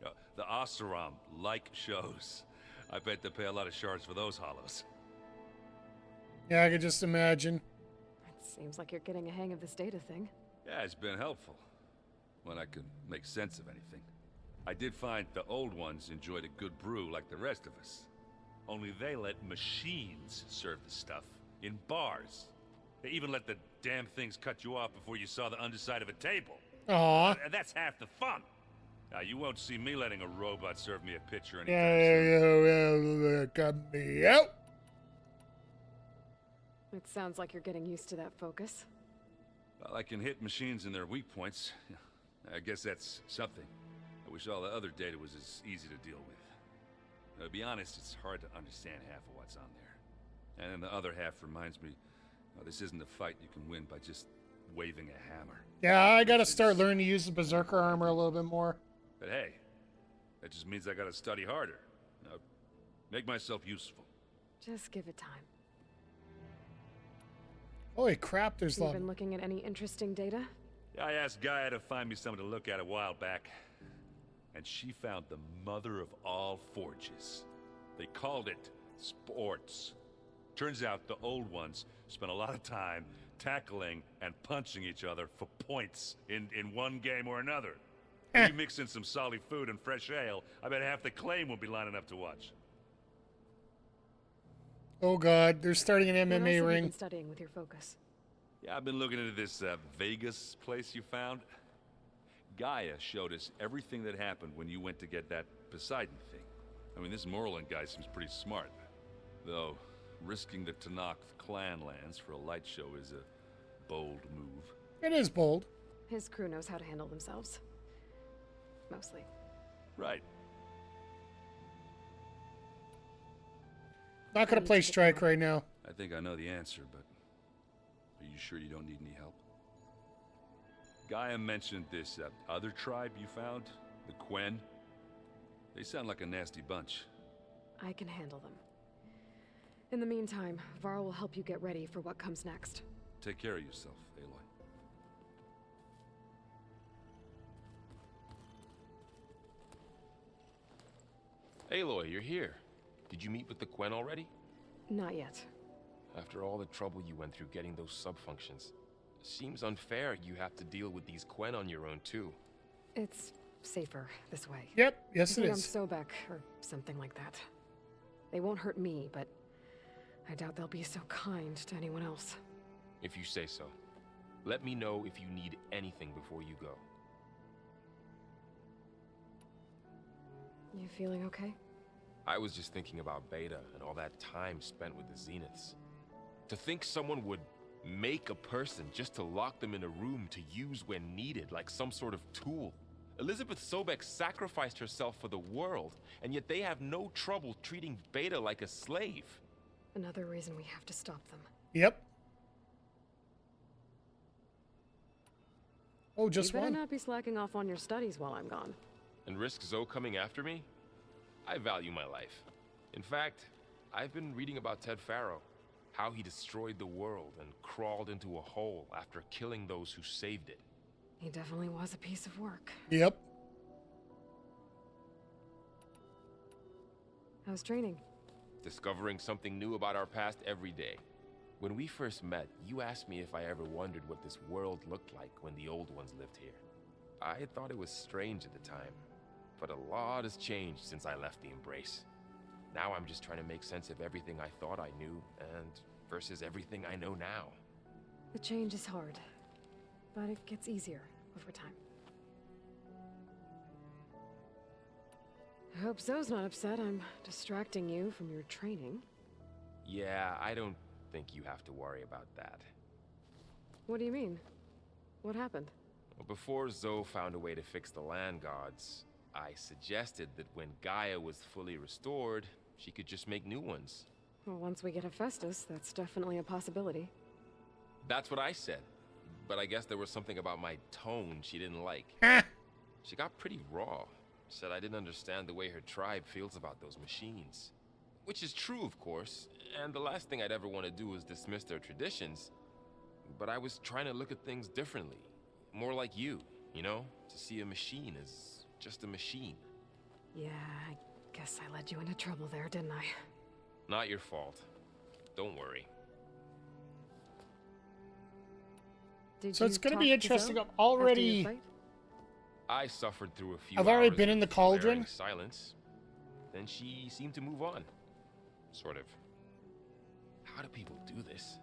The Oseram like shows. I bet they pay a lot of shards for those hollows. Yeah, I could just imagine. It seems like you're getting a hang of this data thing. Yeah, it's been helpful. When I could make sense of anything. I did find the old ones enjoyed a good brew like the rest of us. Only they let machines serve the stuff. In bars. They even let the damn things cut you off before you saw the underside of a table. Aww. And that's half the fun. Now, you won't see me letting a robot serve me a pitcher anytime soon. Cut me out. It sounds like you're getting used to that focus. Well, I can hit machines in their weak points. I guess that's something. I wish all the other data was as easy to deal with. To be honest, it's hard to understand half of what's on there. And then the other half reminds me, this isn't a fight you can win by just waving a hammer. Yeah, I gotta start learning to use the Berserker armor a little bit more. But hey, that just means I gotta study harder. Make myself useful. Just give it time. Holy crap, there's You been looking at any interesting data? Yeah, I asked Gaia to find me something to look at a while back. And she found the mother of all forges. They called it sports. Turns out the old ones spent a lot of time tackling and punching each other for points in one game or another. If you mix in some solid food and fresh ale, I bet half the claim will be lining up to watch. Oh god, they're starting an What else MMA have you ring. been studying with your focus? Yeah, I've been looking into this Vegas place you found. Gaia showed us everything that happened when you went to get that Poseidon thing. I mean, this Merlin guy seems pretty smart. Though, risking the Tanakh clan lands for a light show is a bold move. It is bold. His crew knows how to handle themselves. Mostly. Right. Not gonna play Strike right now. I think I know the answer, but are you sure you don't need any help? Gaia mentioned this other tribe you found, the Quen. They sound like a nasty bunch. I can handle them. In the meantime, Varl will help you get ready for what comes next. Take care of yourself, Aloy. Aloy, you're here. Did you meet with the Quen already? Not yet. After all the trouble you went through getting those sub-functions, seems unfair you have to deal with these Quen on your own too. It's safer this way. Yep, yes it I'm is. Sobek, or something like that. They won't hurt me, but I doubt they'll be so kind to anyone else. If you say so. Let me know if you need anything before you go. You feeling okay? I was just thinking about Beta and all that time spent with the Zeniths. To think someone would make a person just to lock them in a room to use when needed, like some sort of tool. Elizabeth Sobek sacrificed herself for the world, and yet they have no trouble treating Beta like a slave. Another reason we have to stop them. Yep. Oh, just you better one? not be slacking off on your studies while I'm gone. And risk Zoe coming after me? I value my life. In fact, I've been reading about Ted Faro. How he destroyed the world and crawled into a hole after killing those who saved it. He definitely was a piece of work. Yep. How's training? Discovering something new about our past every day. When we first met, you asked me if I ever wondered what this world looked like when the old ones lived here. I thought it was strange at the time, but a lot has changed since I left the Embrace. Now I'm just trying to make sense of everything I thought I knew and versus everything I know now. The change is hard, but it gets easier over time. I hope Zoe's not upset I'm distracting you from your training. Yeah, I don't think you have to worry about that. What do you mean? What happened? Well, before Zoe found a way to fix the land gods, I suggested that when Gaia was fully restored, she could just make new ones. Well, once we get Hephaestus, that's definitely a possibility. That's what I said. But I guess there was something about my tone she didn't like. She got pretty raw. Said I didn't understand the way her tribe feels about those machines. Which is true, of course, and the last thing I'd ever want to do is dismiss their traditions. But I was trying to look at things differently. More like you know? To see a machine as just a machine. Yeah, I guess I led you into trouble there, didn't I? Not your fault. Don't worry. So it's going to be interesting. I've already... I suffered through a few I've already hours been in the of cauldron. glaring silence. Then she seemed to move on. Sort of. How do people do this?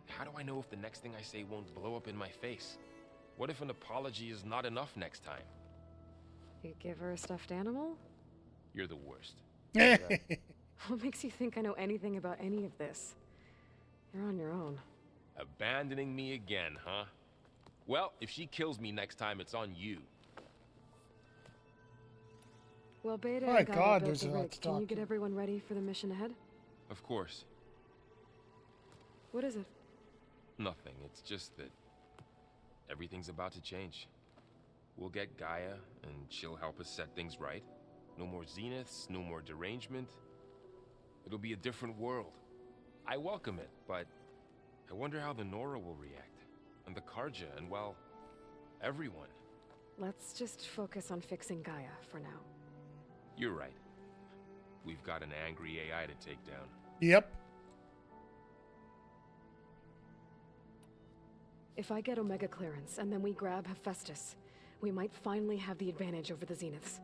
How do I know if the next thing I say won't blow up in my face? What if an apology is not enough next time? You give her a stuffed animal? You're the worst. What makes you think I know anything about any of this? You're on your own. Abandoning me again, huh? Well, if she kills me next time, it's on you. Well, Beta My and Gaia God, built there's the a lot rig. to Can talk you get to. everyone ready for the mission ahead? Of course. What is it? Nothing. It's just that everything's about to change. We'll get Gaia, and she'll help us set things right. No more Zeniths, no more derangement. It'll be a different world. I welcome it, but I wonder how the Nora will react. And the Karja, and well, everyone. Let's just focus on fixing Gaia for now. You're right. We've got an angry AI to take down. Yep. If I get Omega clearance and then we grab Hephaestus, we might finally have the advantage over the Zeniths.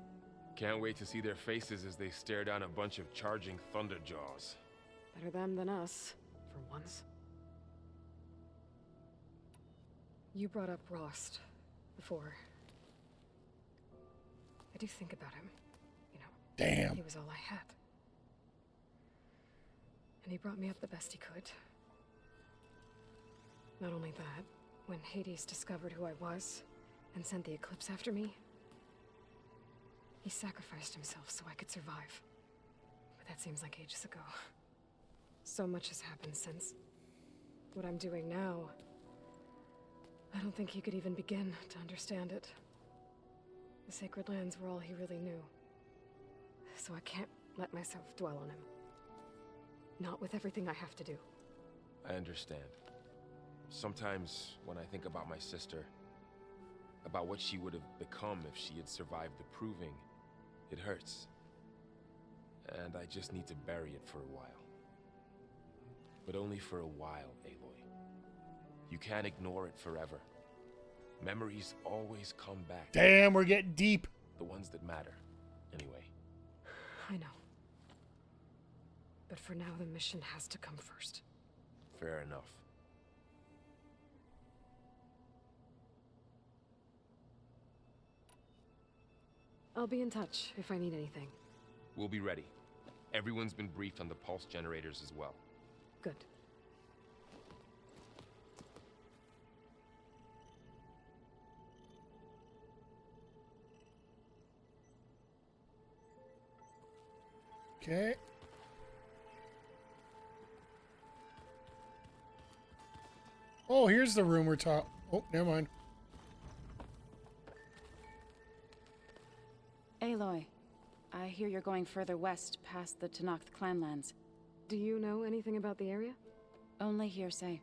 Can't wait to see their faces as they stare down a bunch of charging Thunderjaws. Better them than us, for once. You brought up Rost before. I do think about him. You know, Damn. he was all I had. And he brought me up the best he could. Not only that, when Hades discovered who I was and sent the eclipse after me, he sacrificed himself so I could survive. But that seems like ages ago. So much has happened since. What I'm doing now, I don't think he could even begin to understand it. The sacred lands were all he really knew. So I can't let myself dwell on him. Not with everything I have to do. I understand. Sometimes when I think about my sister, about what she would have become if she had survived the proving, it hurts. And I just need to bury it for a while. But only for a while, Aloy. You can't ignore it forever. Memories always come back. Damn, we're getting deep. The ones that matter, anyway. I know. But for now, the mission has to come first. Fair enough. I'll be in touch if I need anything. We'll be ready. Everyone's been briefed on the pulse generators as well. Good. Okay. Oh, here's the room we're talking. Oh, never mind. Aloy, I hear you're going further west past the Tenakth clanlands. Do you know anything about the area? Only hearsay.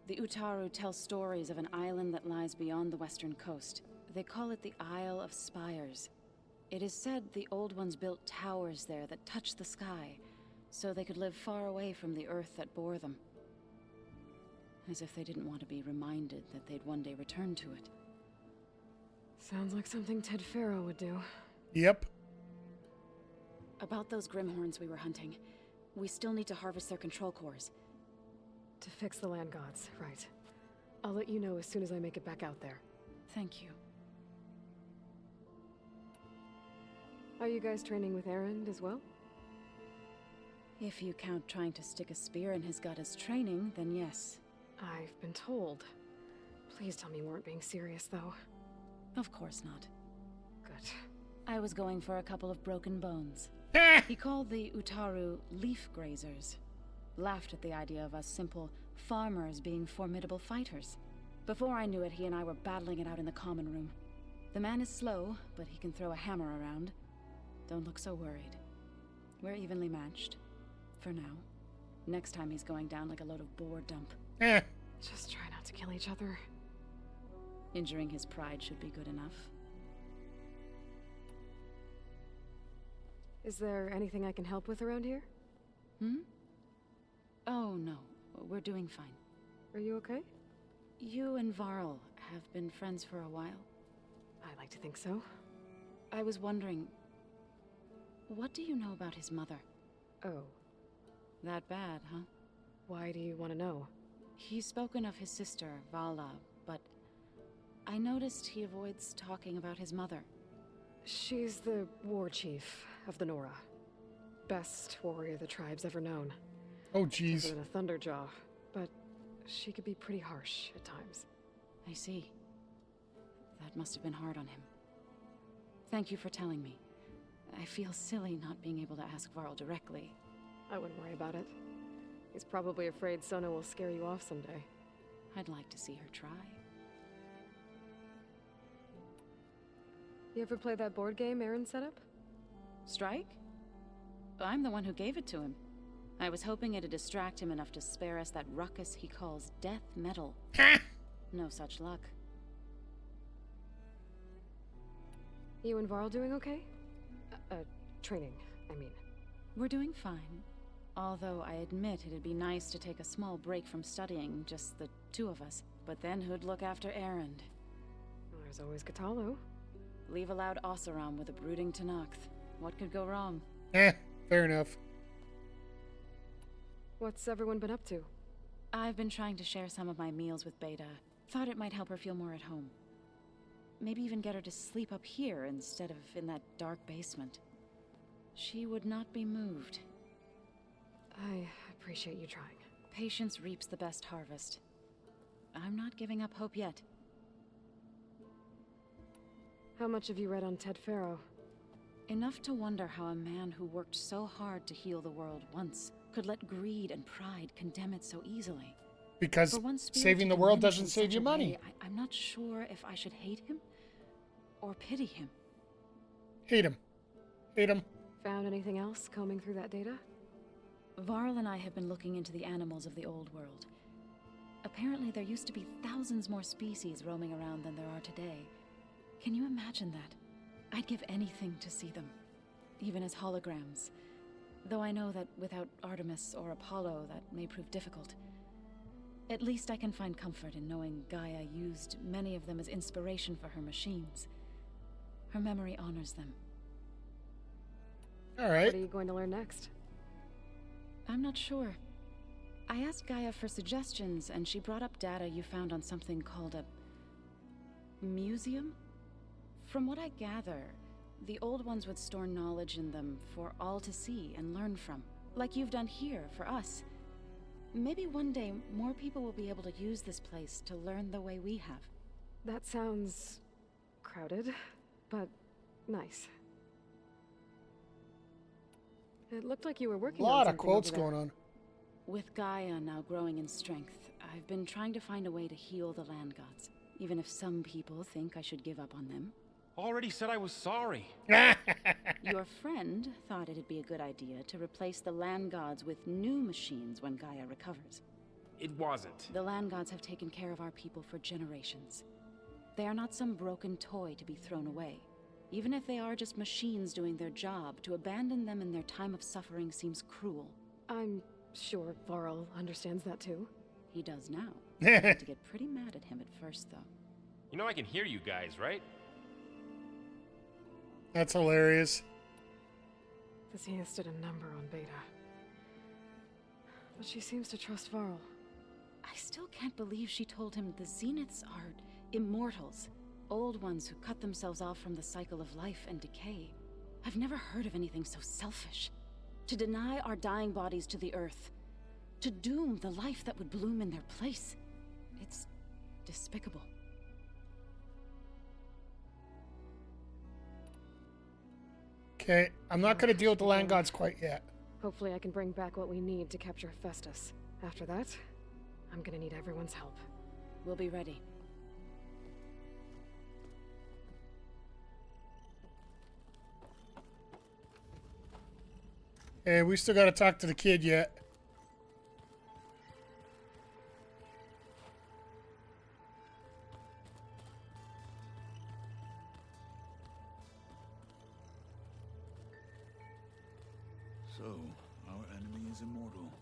The Utaru tell stories of an island that lies beyond the western coast. They call it the Isle of Spires. It is said the Old Ones built towers there that touch the sky, so they could live far away from the earth that bore them. As if they didn't want to be reminded that they'd one day return to it. Sounds like something Ted Faro would do. Yep. About those Grimhorns we were hunting, we still need to harvest their control cores. To fix the land gods, right. I'll let you know as soon as I make it back out there. Thank you. Are you guys training with Erend as well? If you count trying to stick a spear in his gut as training, then yes. I've been told. Please tell me you weren't being serious, though. Of course not. Good. I was going for a couple of broken bones. He called the Utaru leaf grazers. Laughed at the idea of us simple farmers being formidable fighters. Before I knew it, he and I were battling it out in the common room. The man is slow, but he can throw a hammer around. Don't look so worried. We're evenly matched. For now. Next time he's going down like a load of boar dump. Just try not to kill each other. Injuring his pride should be good enough. Is there anything I can help with around here? Oh, no. We're doing fine. Are you okay? You and Varl have been friends for a while. I like to think so. I was wondering, what do you know about his mother? Oh. That bad, huh? Why do you want to know? He's spoken of his sister, Vala, but I noticed he avoids talking about his mother. She's the war chief of the Nora. Best warrior the tribe's ever known. Oh, jeez. Other than a Thunderjaw, but she could be pretty harsh at times. I see. That must have been hard on him. Thank you for telling me. I feel silly not being able to ask Varl directly. I wouldn't worry about it. He's probably afraid Sona will scare you off someday. I'd like to see her try. You ever play that board game Aaron set up? Strike? I'm the one who gave it to him. I was hoping it'd distract him enough to spare us that ruckus he calls death metal. No such luck. You and Varl doing okay? Training, I mean. We're doing fine. Although I admit it'd be nice to take a small break from studying, just the two of us. But then who'd look after Erend? Well, there's always Katalo. Leave a loud Oseram with a brooding Tenakth. What could go wrong? Fair enough. What's everyone been up to? I've been trying to share some of my meals with Beta. Thought it might help her feel more at home. Maybe even get her to sleep up here instead of in that dark basement. She would not be moved. I appreciate you trying. Patience reaps the best harvest. I'm not giving up hope yet. How much have you read on Ted Faro? Enough to wonder how a man who worked so hard to heal the world once could let greed and pride condemn it so easily. Because For one spirit saving to the world diminish doesn't in save such you a money. way, I'm not sure if I should hate him or pity him. Hate him. Hate him. Found anything else combing through that data? Varl and I have been looking into the animals of the old world. Apparently there used to be thousands more species roaming around than there are today. Can you imagine that? I'd give anything to see them, even as holograms. Though I know that without Artemis or Apollo, that may prove difficult. At least I can find comfort in knowing Gaia used many of them as inspiration for her machines. Her memory honors them. All right. What are you going to learn next? I'm not sure. I asked Gaia for suggestions, and she brought up data you found on something called a museum? From what I gather, the old ones would store knowledge in them for all to see and learn from, like you've done here for us. Maybe one day more people will be able to use this place to learn the way we have. That sounds crowded, but nice. It looked like you were working A on lot of something quotes over there. going on. With Gaia now growing in strength, I've been trying to find a way to heal the land gods, even if some people think I should give up on them. Already said I was sorry. Your friend thought it'd be a good idea to replace the land gods with new machines when Gaia recovers. It wasn't. The land gods have taken care of our people for generations. They are not some broken toy to be thrown away. Even if they are just machines doing their job, to abandon them in their time of suffering seems cruel. I'm sure Varl understands that too. He does now. I had to get pretty mad at him at first, though. You know I can hear you guys, right? That's hilarious. The Zeniths did a number on Beta. But she seems to trust Varl. I still can't believe she told him the Zeniths are immortals. Old ones who cut themselves off from the cycle of life and decay. I've never heard of anything so selfish. To deny our dying bodies to the earth. To doom the life that would bloom in their place. It's despicable. Okay, I'm not going to deal with the land gods quite yet. Hopefully I can bring back what we need to capture Hephaestus. After that, I'm gonna need everyone's help. We'll be ready. Hey, we still got to talk to the kid yet. So, our enemy is immortal.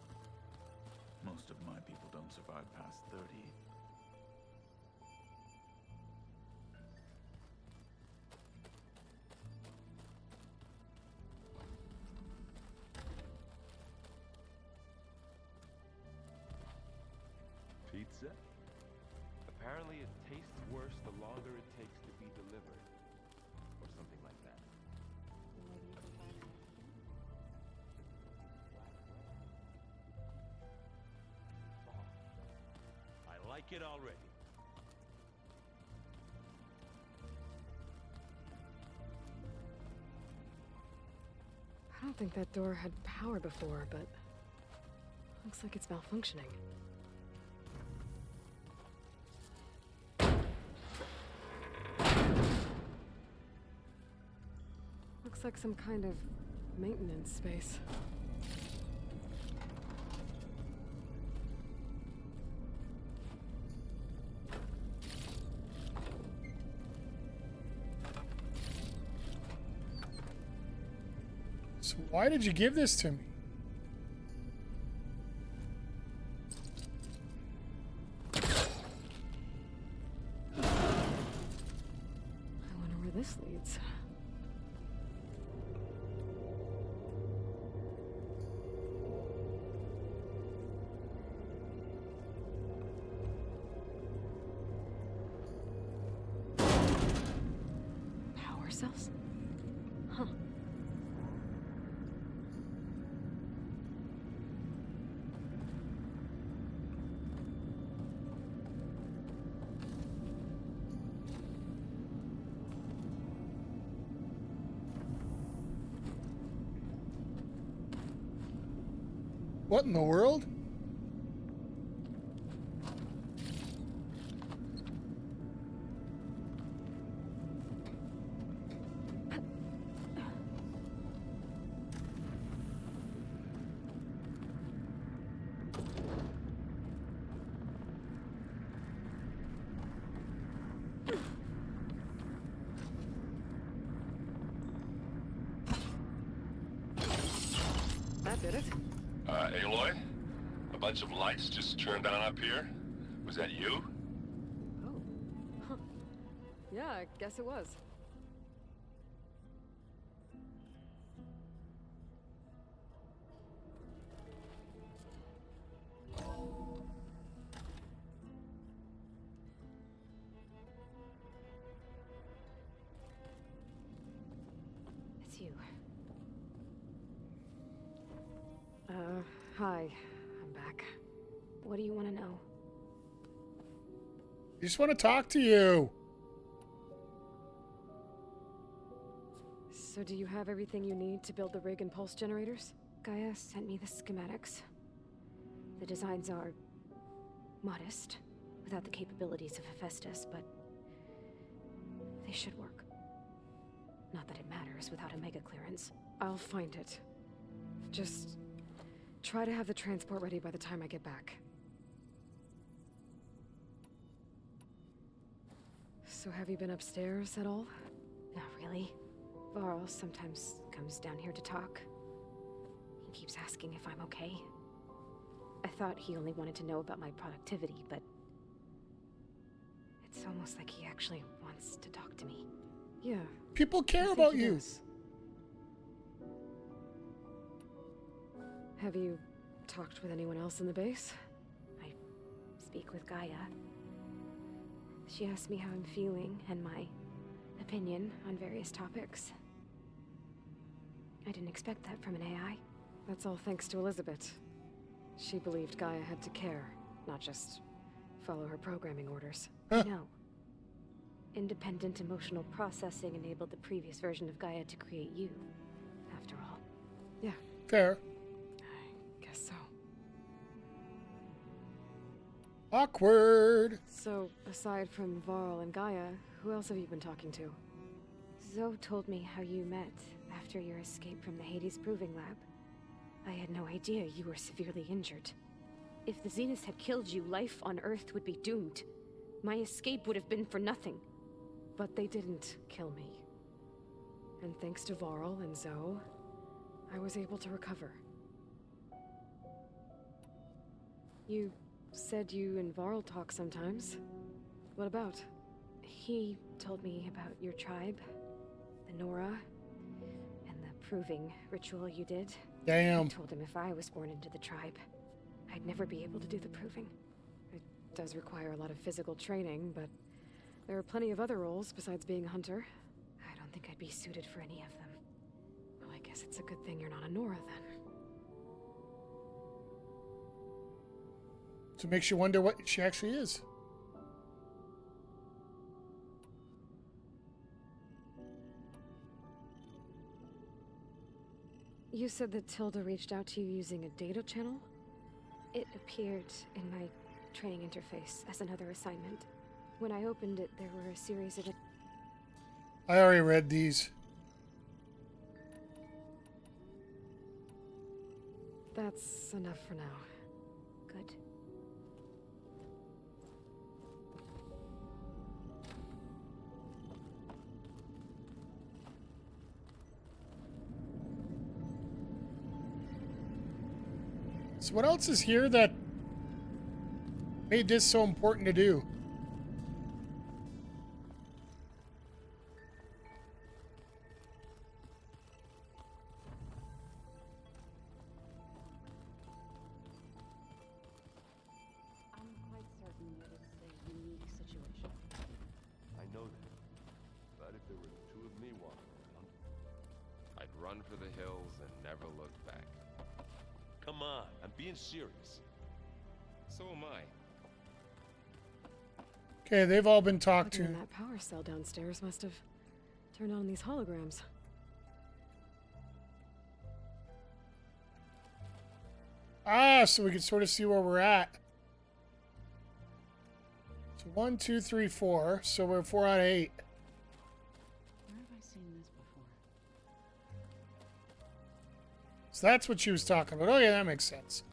Most of my people don't survive past 30. Pizza? Apparently it tastes worse the longer it takes to be delivered. Or something like that. I like it already. I don't think that door had power before, but looks like it's malfunctioning. Looks like some kind of maintenance space. So why did you give this to me? I wonder where this leads. cells? Huh. What in the world? That did it. Aloy? A bunch of lights just turned on up here? Was that you? Oh. Huh. Yeah, I guess it was. It's you. Hi. I'm back. What do you want to know? I just want to talk to you. So do you have everything you need to build the rig and pulse generators? Gaia sent me the schematics. The designs are modest, without the capabilities of Hephaestus, but they should work. Not that it matters without a mega clearance. I'll find it. Just try to have the transport ready by the time I get back. So have you been upstairs at all? Not really. Varl sometimes comes down here to talk. He keeps asking if I'm okay. I thought he only wanted to know about my productivity, but it's almost like he actually wants to talk to me. Yeah. People care about you. Have you talked with anyone else in the base? I speak with Gaia. She asked me how I'm feeling and my opinion on various topics. I didn't expect that from an AI. That's all thanks to Elizabeth. She believed Gaia had to care, not just follow her programming orders. Huh. No. Independent emotional processing enabled the previous version of Gaia to create you, after all. Yeah. Fair. I guess so. Awkward. So, aside from Varl and Gaia, who else have you been talking to? Zoe told me how you met after your escape from the Hades Proving Lab. I had no idea you were severely injured. If the Zeniths had killed you, life on Earth would be doomed. My escape would have been for nothing. But they didn't kill me. And thanks to Varl and Zoe, I was able to recover. You said you and Varl talk sometimes. What about? He told me about your tribe, the Nora, and the proving ritual you did. Damn. I told him if I was born into the tribe, I'd never be able to do the proving. It does require a lot of physical training, but there are plenty of other roles besides being a hunter. I don't think I'd be suited for any of them. Well, I guess it's a good thing you're not a Nora then. So it makes you wonder what she actually is. You said that Tilda reached out to you using a data channel? It appeared in my training interface as another assignment. When I opened it, there were a series of... I already read these. That's enough for now. Good. So what else is here that made this so important to do? I'm quite certain that it's a unique situation. I know that. But right if there were two of me walking around. I'd run for the hills and never look back. Come on, I'm being serious. So am I. Okay, they've all been talked Plugging to. in that power cell downstairs must have turned on these holograms. Ah, so we can sort of see where we're at. So 1, 2, 3, 4. So we're 4 out of 8. Where have I seen this before? So that's what she was talking about. Oh yeah, that makes sense.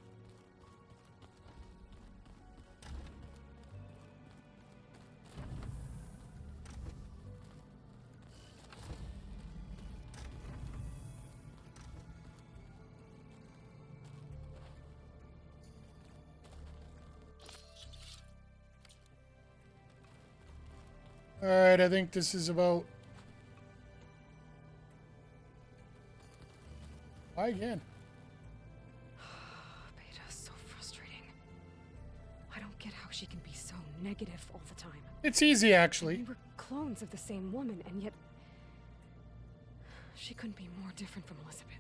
Alright, I think this is about... Why again? Beta's so frustrating. I don't get how she can be so negative all the time. It's easy, actually. We were clones of the same woman, and yet... she couldn't be more different from Elizabeth.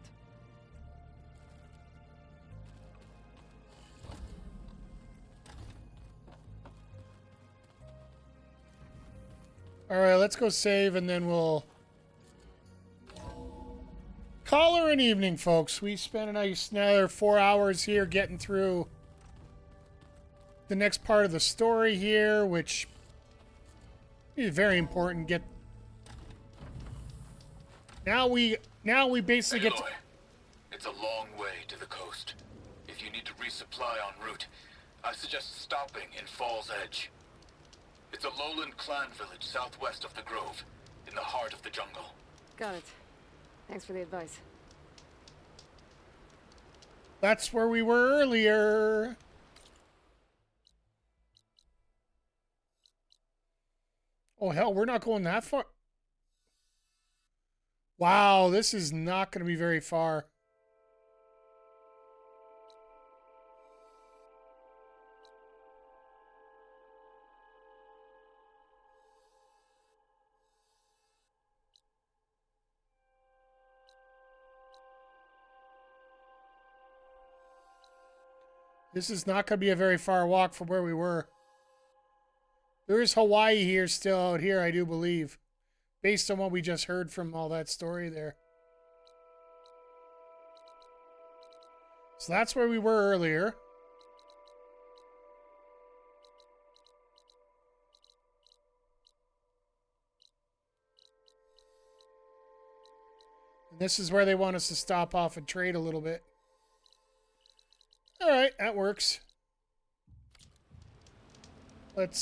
Alright, let's go save and then we'll call her an evening, folks. We spent another 4 hours here getting through the next part of the story here, which is very important. Now we basically get to... Aloy, it's a long way to the coast. If you need to resupply en route, I suggest stopping in Fall's Edge. It's a lowland clan village southwest of the Grove, in the heart of the jungle. Got it. Thanks for the advice. That's where we were earlier. Oh, hell, we're not going that far. Wow, this is not going to be very far. This is not going to be a very far walk from where we were. There's Hawaii here, still out here, I do believe. Based on what we just heard from all that story there. So that's where we were earlier. And this is where they want us to stop off and trade a little bit. All right, that works. Let's